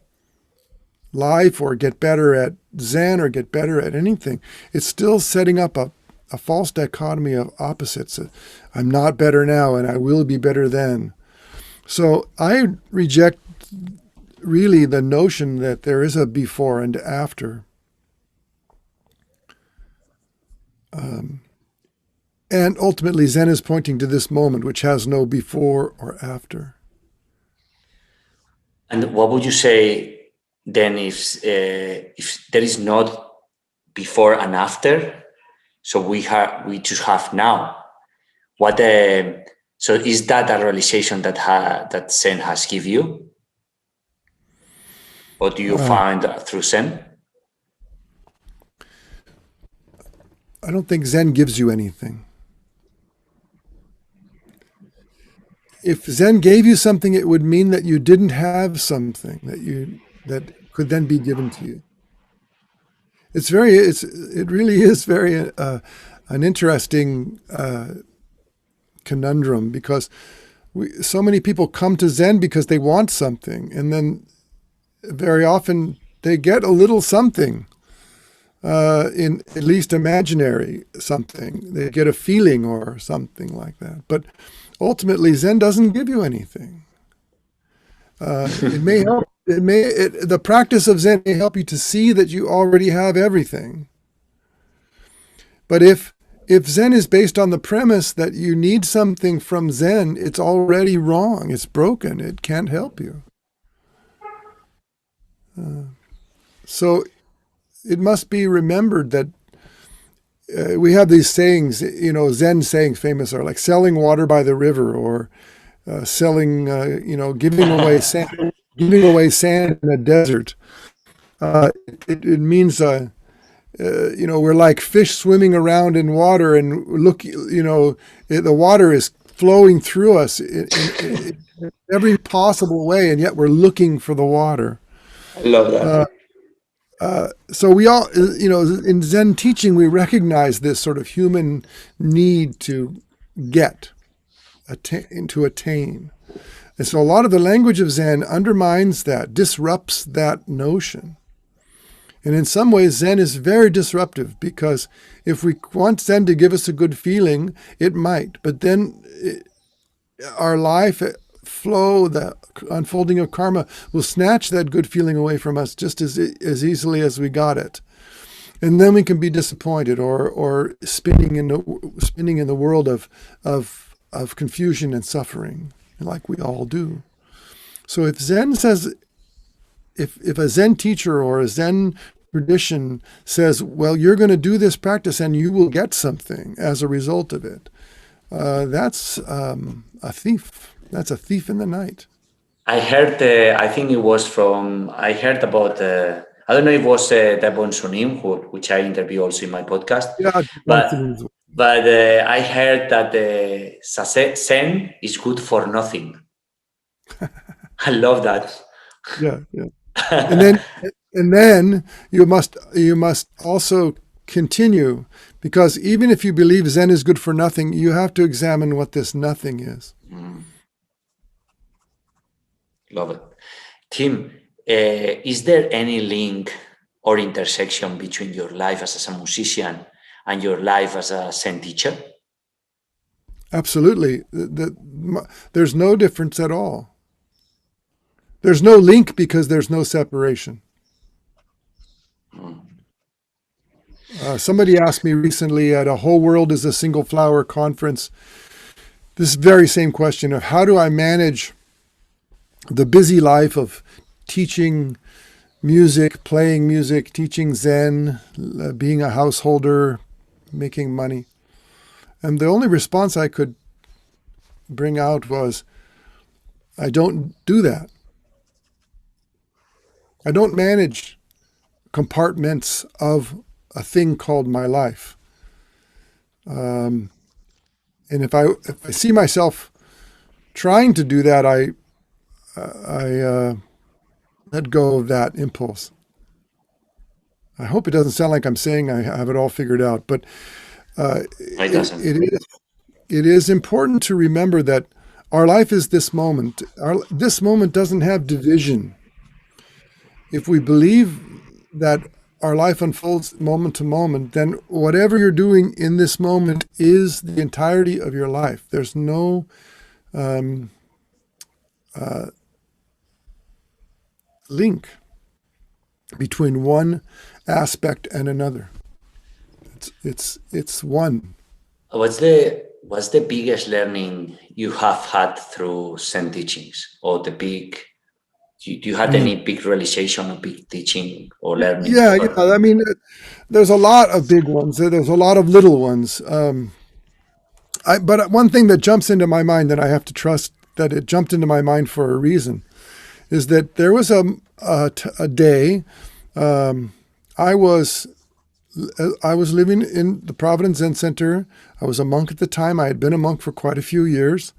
life or get better at Zen or get better at anything, it's still setting up a false dichotomy of opposites. I'm not better now and I will be better then. So I reject really the notion that there is a before and after. And ultimately Zen is pointing to this moment which has no before or after. And what would you say then if there is not before and after? So we just have now. So is that a realization that Zen has given you? Or do you find through Zen? I don't think Zen gives you anything. If Zen gave you something, it would mean that you didn't have something that could then be given to you. It really is very an interesting conundrum, because so many people come to Zen because they want something, and then very often they get a little something, in at least imaginary something. They get a feeling or something like that. But ultimately, Zen doesn't give you anything. It may help. The practice of Zen may help you to see that you already have everything. But if Zen is based on the premise that you need something from Zen, it's already wrong. It's broken. It can't help you. So it must be remembered that we have these sayings, Zen sayings famous are like selling water by the river, or selling, giving away sand in a desert. It means, we're like fish swimming around in water, and look, the water is flowing through us in every possible way, and yet we're looking for the water. I love that. So we all, in Zen teaching, we recognize this sort of human need to attain. And so a lot of the language of Zen undermines that, disrupts that notion. And in some ways, Zen is very disruptive, because if we want Zen to give us a good feeling, it might. But then our life flow, the unfolding of karma, will snatch that good feeling away from us just as easily as we got it. And then we can be disappointed, or spinning in the world of confusion and suffering, like we all do. So if Zen says, if a Zen teacher or a Zen tradition says, well, you're going to do this practice and you will get something as a result of it, that's a thief. That's a thief in the night. I heard, I think it was I heard about, I don't know if it was Devon Sunim, which I interview also in my podcast. Yeah, but I heard that Zen is good for nothing. I love that. Yeah. And then you must also continue, because even if you believe Zen is good for nothing, you have to examine what this nothing is. Love it. Tim, is there any link or intersection between your life as a musician and your life as a Zen teacher? Absolutely. There's no difference at all. There's no link because there's no separation. Somebody asked me recently at a Whole World is a Single Flower conference this very same question of how do I manage the busy life of teaching music, playing music, teaching Zen, being a householder, making money. And the only response I could bring out was, I don't do that. I don't manage compartments of a thing called my life. And if I see myself trying to do that, I let go of that impulse. I hope it doesn't sound like I'm saying I have it all figured out, but it is important to remember that our life is this moment. This moment doesn't have division. If we believe that our life unfolds moment to moment, then whatever you're doing in this moment is the entirety of your life. There's no link between one aspect and another. It's one. What's the biggest learning you have had through Zen teachings, or do you had any big realization or big teaching or learning? Yeah. I mean, there's a lot of big ones. There's a lot of little ones. But one thing that jumps into my mind, that I have to trust that it jumped into my mind for a reason, is that there was a day I was living in the Providence Zen Center. I was a monk at the time. I had been a monk for quite a few years.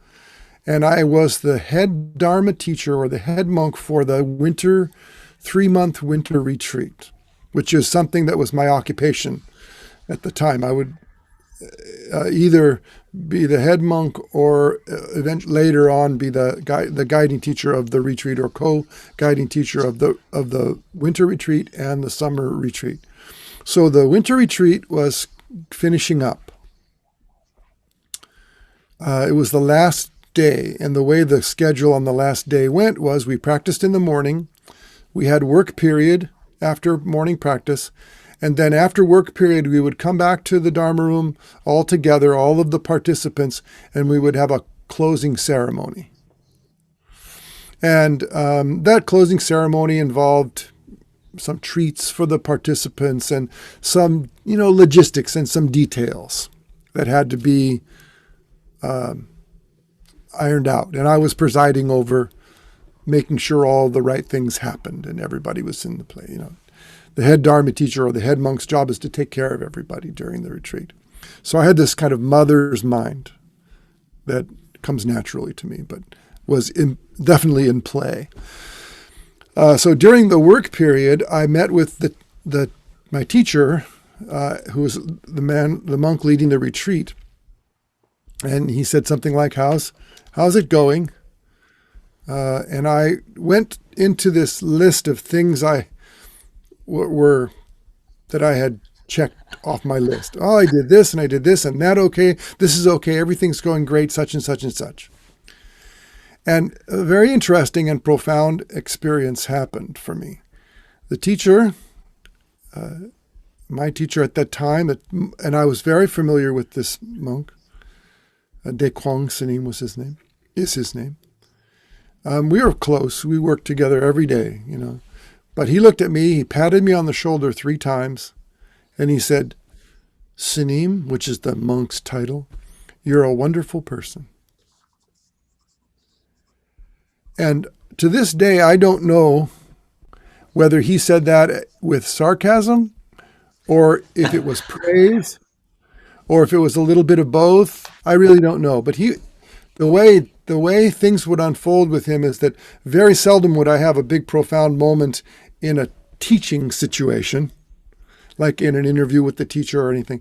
And I was the head Dharma teacher, or the head monk, for the 3-month winter retreat, which is something that was my occupation at the time. I would either be the head monk or later on be the guiding teacher of the retreat, or co-guiding teacher of the winter retreat and the summer retreat. So the winter retreat was finishing up. It was the last day, and the way the schedule on the last day went was we practiced in the morning, we had work period after morning practice, and then after work period we would come back to the Dharma room all together, all of the participants, and we would have a closing ceremony. And that closing ceremony involved some treats for the participants and some, logistics and some details that had to be ironed out. And I was presiding over making sure all the right things happened and everybody was in the play. The head Dharma teacher or the head monk's job is to take care of everybody during the retreat. So I had this kind of mother's mind that comes naturally to me, but was definitely in play. So during the work period, I met with my teacher, who was the monk leading the retreat, and he said something like, "How's it going?" And I went into this list of things I were that I had checked off my list. Oh, I did this and I did this and that. Okay, this is okay. Everything's going great. Such and such and such. And a very interesting and profound experience happened for me. The teacher, my teacher at that time, and I was very familiar with this monk. De Kwang Sanim was his name. Is his name. We were close. We worked together every day, But he looked at me. He patted me on the shoulder 3 times, and he said, "Sanim," which is the monk's title, "you're a wonderful person." And to this day, I don't know whether he said that with sarcasm, or if it was praise, or if it was a little bit of both. I really don't know. But the way things would unfold with him is that very seldom would I have a big, profound moment in a teaching situation, like in an interview with the teacher or anything.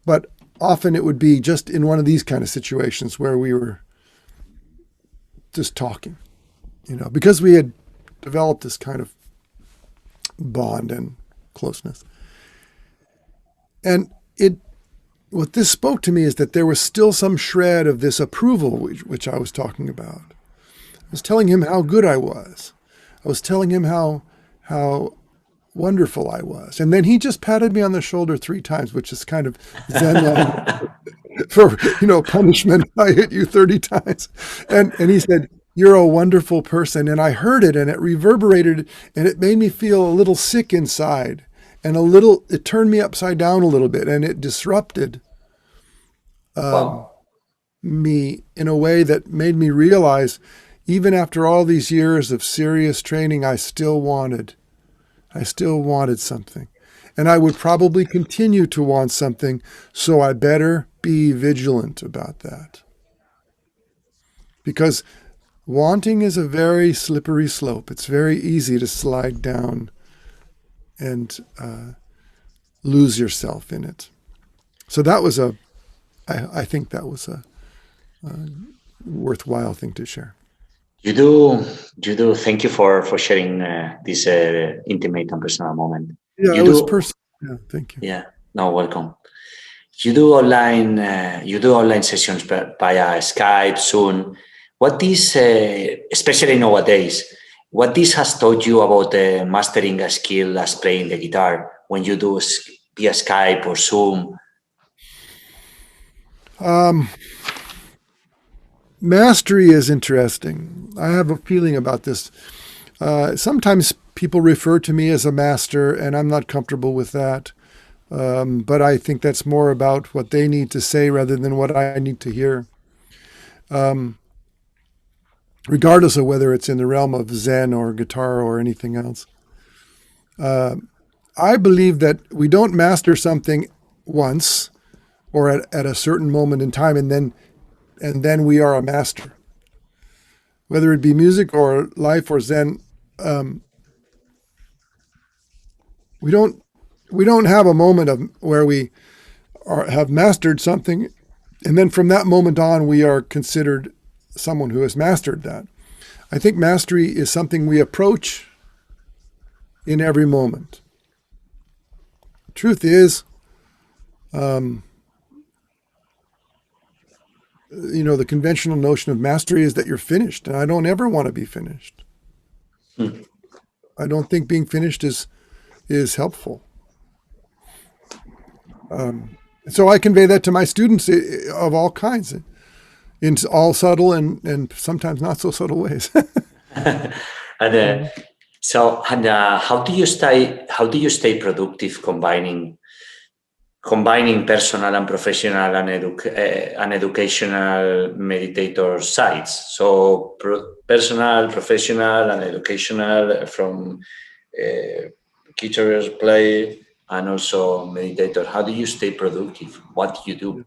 But often it would be just in one of these kind of situations where we were just talking, because we had developed this kind of bond and closeness. And what this spoke to me is that there was still some shred of this approval which I was talking about. I was telling him how good I was. I was telling him how wonderful I was. And then he just patted me on the shoulder 3 times, which is kind of Zen-like for, punishment. I hit you 30 times. And he said, "You're a wonderful person." And I heard it, and it reverberated, and it made me feel a little sick inside. And it turned me upside down a little bit, and it disrupted me in a way that made me realize, even after all these years of serious training, I still wanted something. And I would probably continue to want something, so I better be vigilant about that. Because wanting is a very slippery slope. It's very easy to slide down and lose yourself in it. So that was I think that was a worthwhile thing to share. You do. Thank you for sharing this intimate and personal moment. Yeah, it was personal. Yeah, thank you. Yeah, no, welcome. You do online sessions via Skype, Zoom. What is, especially nowadays, what this has taught you about mastering a skill as playing the guitar when you do via Skype or Zoom? Mastery is interesting. I have a feeling about this. Sometimes people refer to me as a master, and I'm not comfortable with that. But I think that's more about what they need to say rather than what I need to hear. Regardless of whether it's in the realm of Zen or guitar or anything else. I believe that we don't master something once or at a certain moment in time and then we are a master. Whether it be music or life or Zen, we don't have a moment where we have mastered something, and then from that moment on we are considered someone who has mastered that. I think mastery is something we approach in every moment. Truth is, the conventional notion of mastery is that you're finished, and I don't ever want to be finished. I don't think being finished is helpful. So I convey that to my students of all kinds, in all subtle and sometimes not so subtle ways. How do you stay productive combining personal and professional and educational meditator sides? So personal, professional, and educational from guitarist, play, and also meditator. How do you stay productive? What do you do?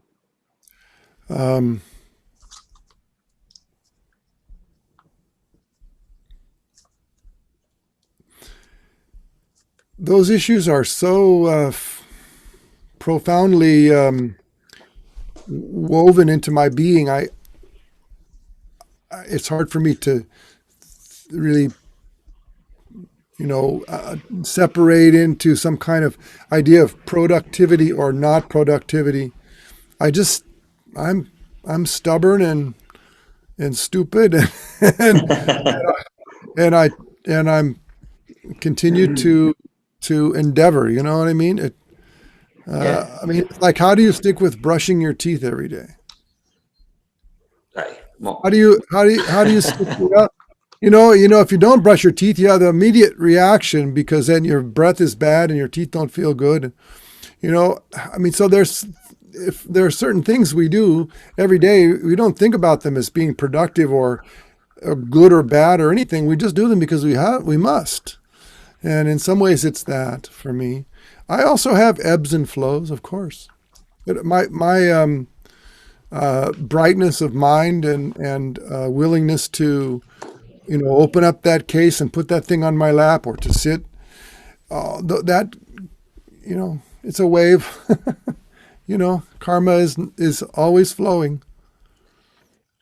Those issues are so profoundly woven into my being. It's hard for me to really, separate into some kind of idea of productivity or not productivity. I'm stubborn and stupid, and and I and I'm continue to endeavor. You know what I mean? Yeah. I mean, like, how do you stick with brushing your teeth every day? Right. How do you stick it up? If you don't brush your teeth, you have the immediate reaction because then your breath is bad and your teeth don't feel good. I mean, so if there are certain things we do every day, we don't think about them as being productive or good or bad or anything. We just do them because we must. And in some ways, it's that for me. I also have ebbs and flows, of course. But my brightness of mind and willingness to, open up that case and put that thing on my lap or to sit, that, it's a wave. Karma is always flowing.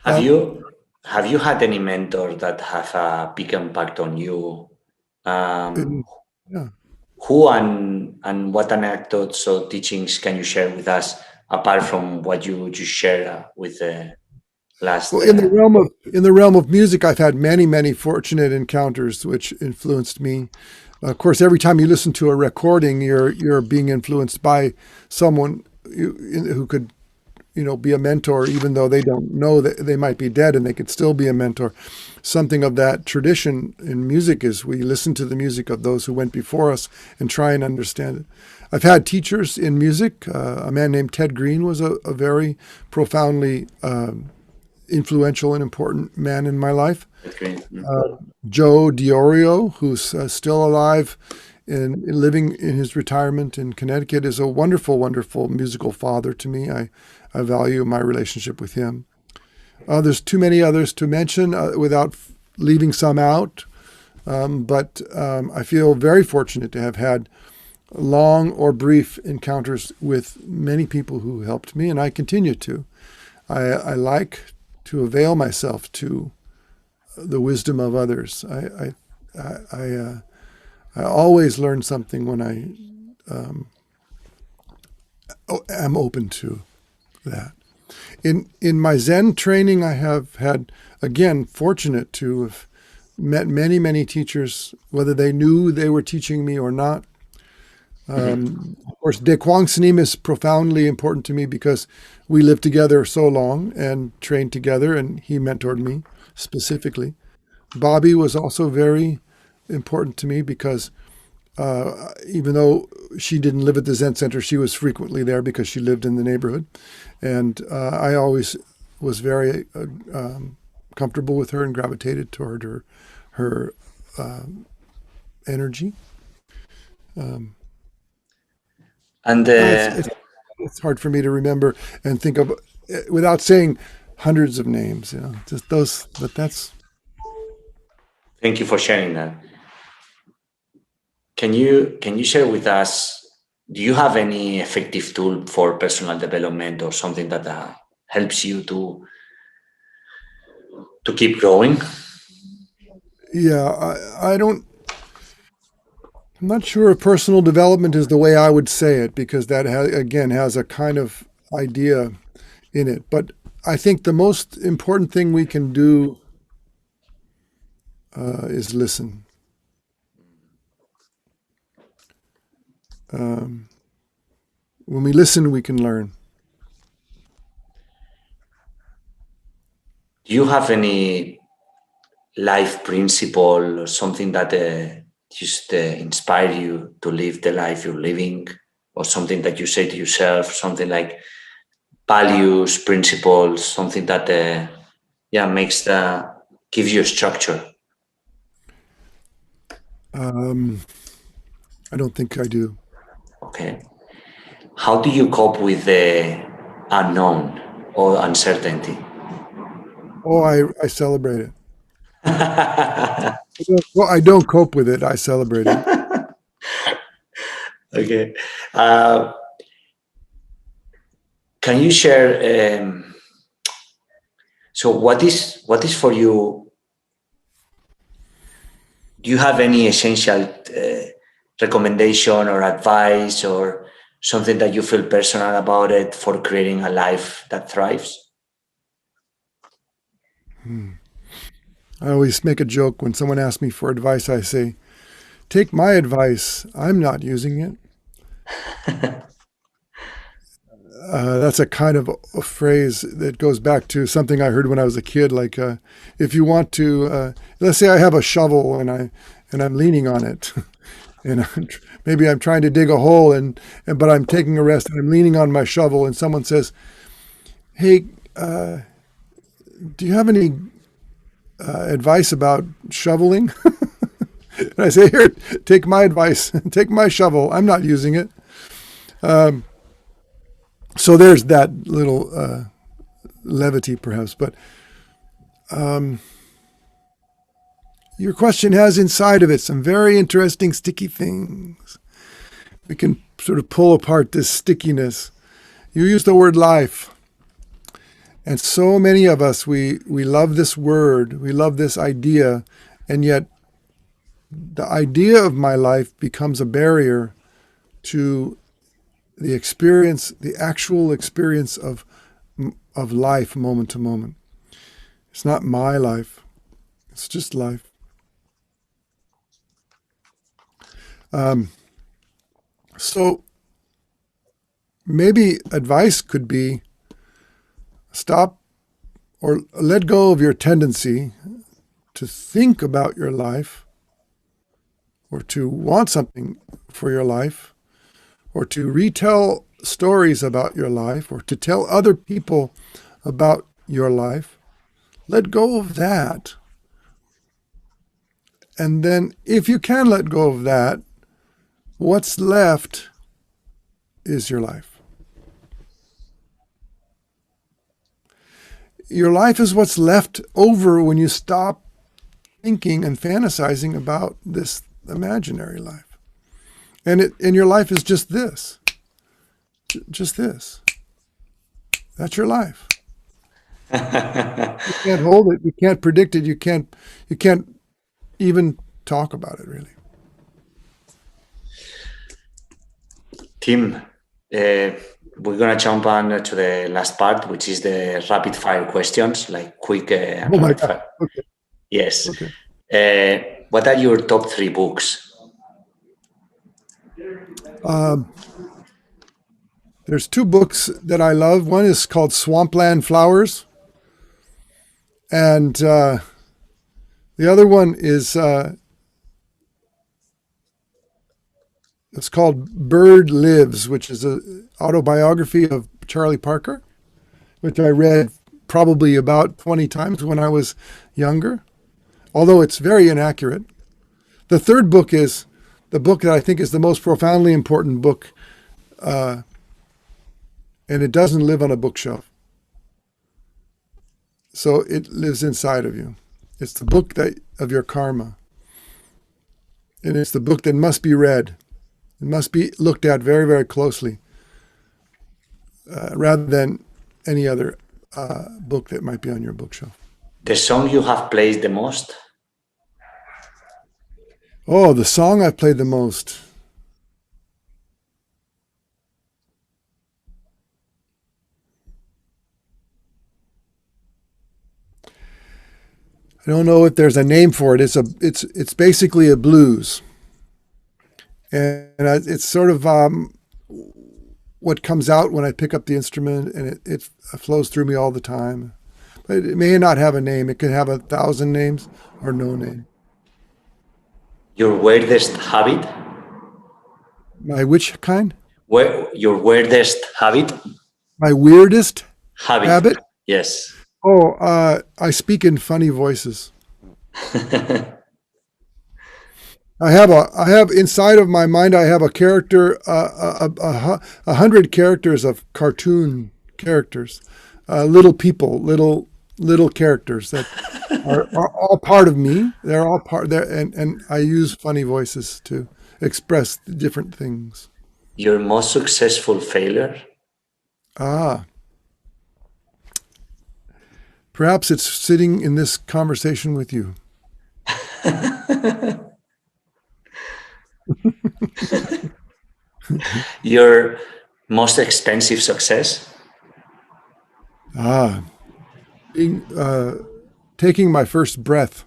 Have you had any mentor that have a big impact on you? Yeah. Who and what anecdotes or teachings can you share with us apart from what you just shared with the last? Well, in the realm of music, I've had many fortunate encounters which influenced me. Of course, every time you listen to a recording, you're being influenced by someone who could, be a mentor, even though they don't know that they might be dead and they could still be a mentor. Something of that tradition in music is we listen to the music of those who went before us and try and understand it. I've had teachers in music. A man named Ted Green was a very profoundly influential and important man in my life. Joe Diorio, who's still alive and living in his retirement in Connecticut, is a wonderful musical father to me. I value my relationship with him. There's too many others to mention without leaving some out. But I feel very fortunate to have had long or brief encounters with many people who helped me, and I continue to. I like to avail myself to the wisdom of others. I always learn something when I am open to that. In my Zen training, I have had, again, fortunate to have met many teachers, whether they knew they were teaching me or not. Of course, De Kwang Snim is profoundly important to me because we lived together so long and trained together, and he mentored me specifically. Bobby was also very important to me because even though she didn't live at the Zen Center, she was frequently there because she lived in the neighborhood. And I always was very comfortable with her and gravitated toward her energy. It's hard for me to remember and think of without saying hundreds of names, just those, but that's. Thank you for sharing that. Can you share with us, do you have any effective tool for personal development or something that helps you to keep growing? Yeah, I'm not sure if personal development is the way I would say it, because that has a kind of idea in it. But I think the most important thing we can do is listen. When we listen, we can learn. Do you have any life principle or something that just inspire you to live the life you're living, or something that you say to yourself, something like values, principles, something that gives you a structure? I don't think I do. Okay. How do you cope with the unknown or uncertainty? Oh, I celebrate it. Well, I don't cope with it. I celebrate it. Okay. Can you share? So, what is for you do you have any essential recommendation or advice or something that you feel personal about it for creating a life that thrives? I always make a joke when someone asks me for advice. I say, take my advice. I'm not using it. That's a kind of a phrase that goes back to something I heard when I was a kid. Like, if you want to, let's say I have a shovel and I'm leaning on it, and maybe I'm trying to dig a hole, but I'm taking a rest and I'm leaning on my shovel, and someone says, "Hey, do you have any advice about shoveling?" And I say, "Here, take my advice. Take my shovel. I'm not using it." So there's that little levity, perhaps. But your question has inside of it some very interesting sticky things. We can sort of pull apart this stickiness. You use the word life. And so many of us, we love this word, we love this idea, and yet the idea of my life becomes a barrier to the experience, the actual experience of life moment to moment. It's not my life. It's just life. So maybe advice could be stop or let go of your tendency to think about your life or to want something for your life or to retell stories about your life or to tell other people about your life. Let go of that. And then if you can let go of that, what's left is your life. Your life is what's left over when you stop thinking and fantasizing about this imaginary life. And your life is just this. Just this. That's your life. You can't hold it. You can't predict it. You can't even talk about it, really. Tim, we're going to jump on to the last part, which is the rapid fire questions, like quick and rapid fire. Okay. Yes. Okay. What are your top 3 books? There's 2 books that I love. One is called Swampland Flowers. And the other one is it's called Bird Lives, which is an autobiography of Charlie Parker, which I read probably about 20 times when I was younger, although it's very inaccurate. The third book is the book that I think is the most profoundly important book, and it doesn't live on a bookshelf. So it lives inside of you. It's the book of your karma. And it's the book that must be read. It must be looked at very, very closely, rather than any other book that might be on your bookshelf. The song you have played the most? Oh, the song I've played the most. I don't know if there's a name for it. It's basically a blues, and it's sort of what comes out when I pick up the instrument, and it flows through me all the time. But it may not have a name. It could have 1,000 names or no name. Your weirdest habit? My which kind? Your weirdest habit? My weirdest habit? Yes. Oh, I speak in funny voices. I have inside of my mind, I have a character, 100 characters of cartoon characters, little people, little characters that are all part of me. They're all part there, and I use funny voices to express different things. Your most successful failure? Perhaps it's sitting in this conversation with you. Your most expensive success? Being, taking my first breath,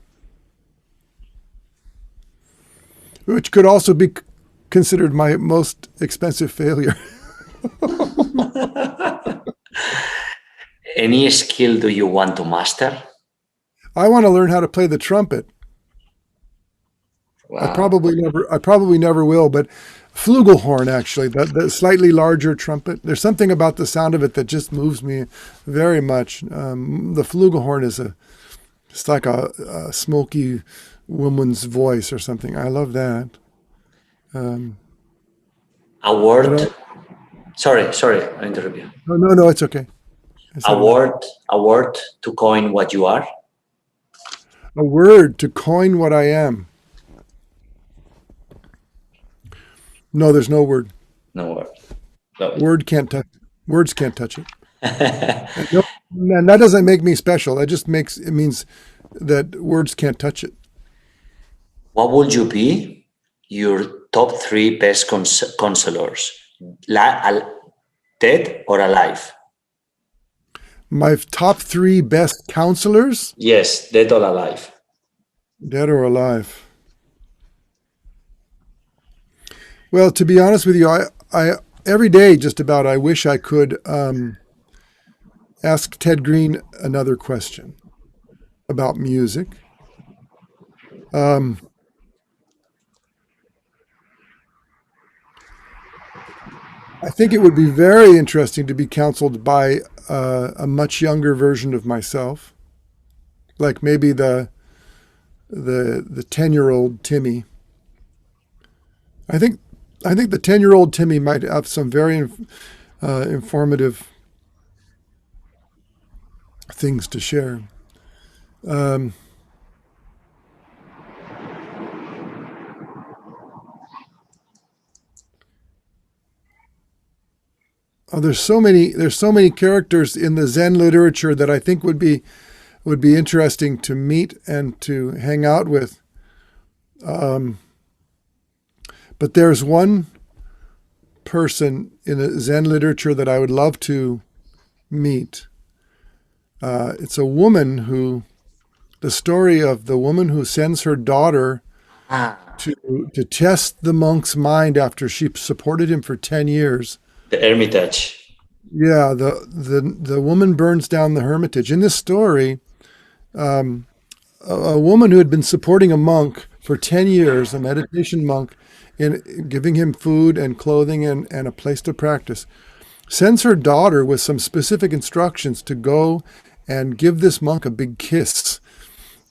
which could also be considered my most expensive failure. Any skill do you want to master? I want to learn how to play the trumpet. Wow. I probably never will, but flugelhorn, actually, the slightly larger trumpet. There's something about the sound of it that just moves me very much. The flugelhorn it's like a smoky woman's voice or something. I love that. A word. Sorry, I interrupt you. No, it's okay. A word to coin what you are. A word to coin what I am. No, there's no word. No word. No. Words can't touch it. And that doesn't make me special. That just means that words can't touch it. What would you be? Your top 3 best counselors, dead or alive? My top 3 best counselors? Yes, dead or alive. Dead or alive? Well, to be honest with you, I every day just about I wish I could ask Ted Green another question about music. I think it would be very interesting to be counseled by a much younger version of myself, like maybe the 10-year-old Timmy. I think the 10-year-old Timmy might have some very informative things to share. There's so many characters in the Zen literature that I think would be interesting to meet and to hang out with. But there's one person in the Zen literature that I would love to meet. It's a woman the story of the woman who sends her daughter to test the monk's mind after she supported him for 10 years. The Hermitage. Yeah, the woman burns down the hermitage. In this story, a woman who had been supporting a monk for 10 years, a meditation monk, in giving him food and clothing and a place to practice, sends her daughter with some specific instructions to go and give this monk a big kiss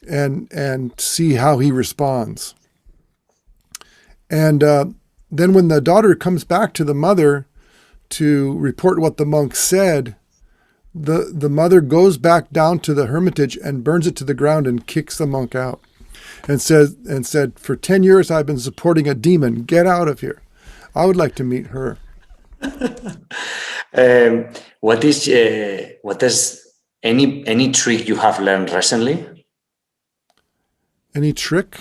and see how he responds. And then when the daughter comes back to the mother to report what the monk said, the mother goes back down to the hermitage and burns it to the ground and kicks the monk out and said, for 10 years I've been supporting a demon. Get out of here. I would like to meet her. What is any trick you have learned recently? Any trick?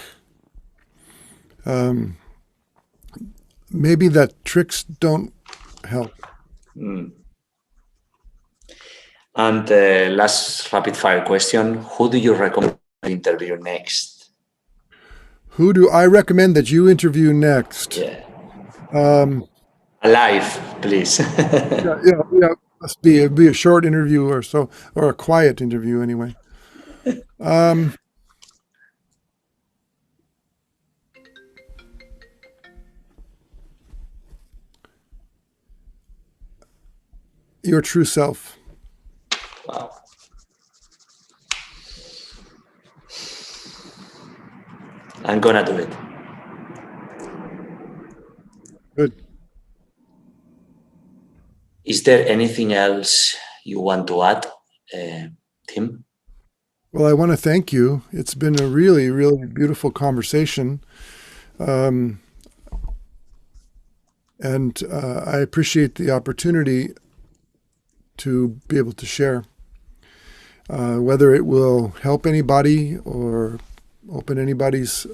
Maybe that tricks don't help. And last rapid fire question: who do you recommend to interview next? Who do I recommend that you interview next? Yeah. Alive, please. yeah. Must be a short interview or so, or a quiet interview anyway. Your true self. Wow. I'm gonna do it. Good. Is there anything else you want to add, Tim? Well, I want to thank you. It's been a really, really beautiful conversation. And I appreciate the opportunity to be able to share. Whether it will help anybody or open anybody's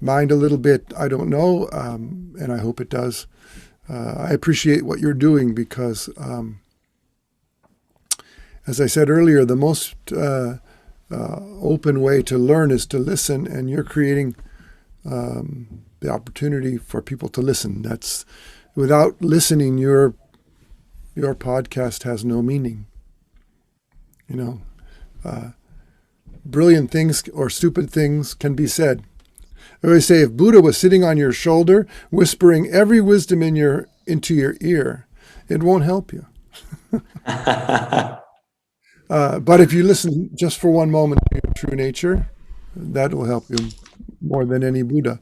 mind a little bit, I don't know, and I hope it does. I appreciate what you're doing because, as I said earlier, the most open way to learn is to listen, and you're creating the opportunity for people to listen. That's without listening, your podcast has no meaning. Brilliant things or stupid things can be said. I always say, if Buddha was sitting on your shoulder, whispering every wisdom into your ear, it won't help you. But if you listen just for one moment to your true nature, that will help you more than any Buddha.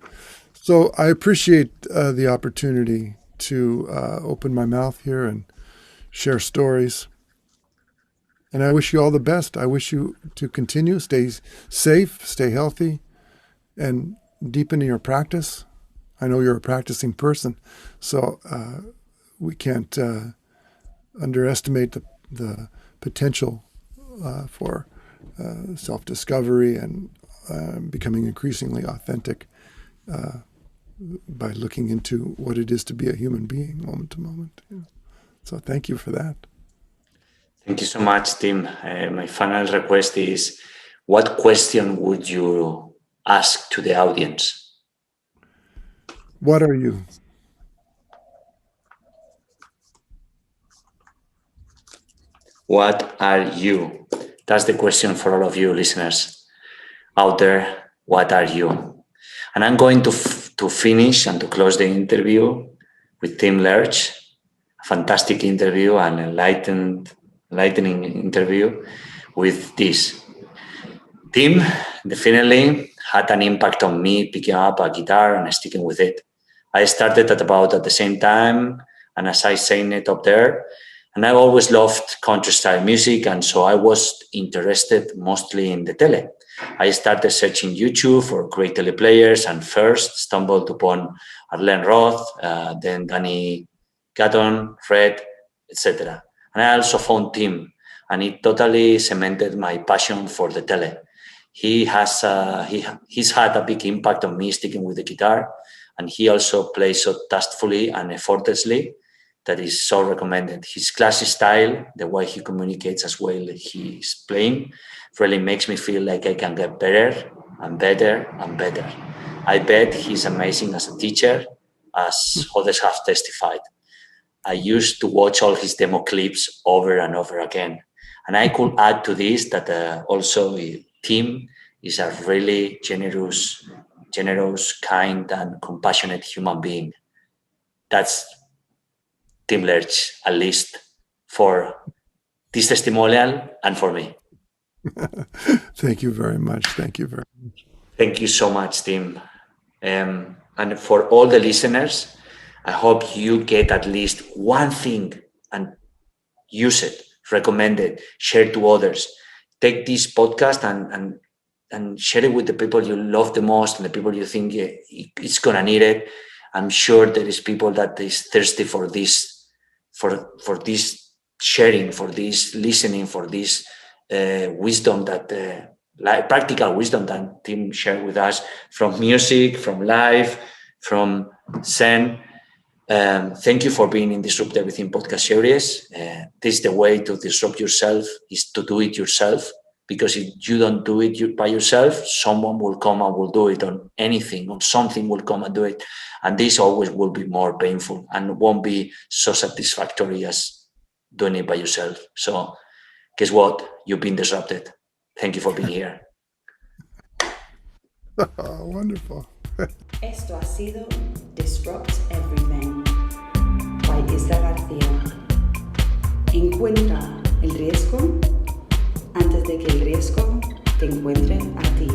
So I appreciate the opportunity to open my mouth here and share stories. And I wish you all the best. I wish you to continue, stay safe, stay healthy, and deepen your practice. I know you're a practicing person, so we can't underestimate the potential for self-discovery and becoming increasingly authentic by looking into what it is to be a human being moment to moment. So thank you for that. Thank you so much, Tim. My final request is, what question would you ask to the audience? What are you? What are you? That's the question for all of you listeners out there. What are you? And I'm going to finish and to close the interview with Tim Lerch. A fantastic interview and enlightening interview with this. Tim definitely had an impact on me picking up a guitar and sticking with it. I started at the same time, and as I sang it up there, and I always loved country-style music, and so I was interested mostly in the tele. I started searching YouTube for great tele players, and first stumbled upon Arlen Roth, then Danny Gatton, Fred, etc. And I also found Tim, and it totally cemented my passion for the tele. He's had a big impact on me sticking with the guitar, and he also plays so tastefully and effortlessly that is so recommended. His classy style, the way he communicates as well he's playing, really makes me feel like I can get better and better and better. I bet he's amazing as a teacher, as others have testified. I used to watch all his demo clips over and over again. And I could add to this that also Tim is a really generous, kind, and compassionate human being. That's Tim Lerch, at least for this testimonial and for me. Thank you very much. Thank you very much. Thank you so much, Tim. And for all the listeners, I hope you get at least one thing and use it, recommend it, share to others. Take this podcast and share it with the people you love the most and the people you think it's going to need it. I'm sure there is people that is thirsty for this, for this sharing, for this listening, for this wisdom that practical wisdom that Tim shared with us from music, from life, from Zen. Thank you for being in Disrupt Everything podcast series. This is the way to disrupt yourself, is to do it yourself. Because if you don't do it by yourself, someone will come and will do it on anything, or something will come and do it. And this always will be more painful and won't be so satisfactory as doing it by yourself. So guess what? You've been disrupted. Thank you for being here. Wonderful. Esto ha sido Disrupt Everything by Isla García. Encuentra el riesgo antes de que el riesgo te encuentre a ti.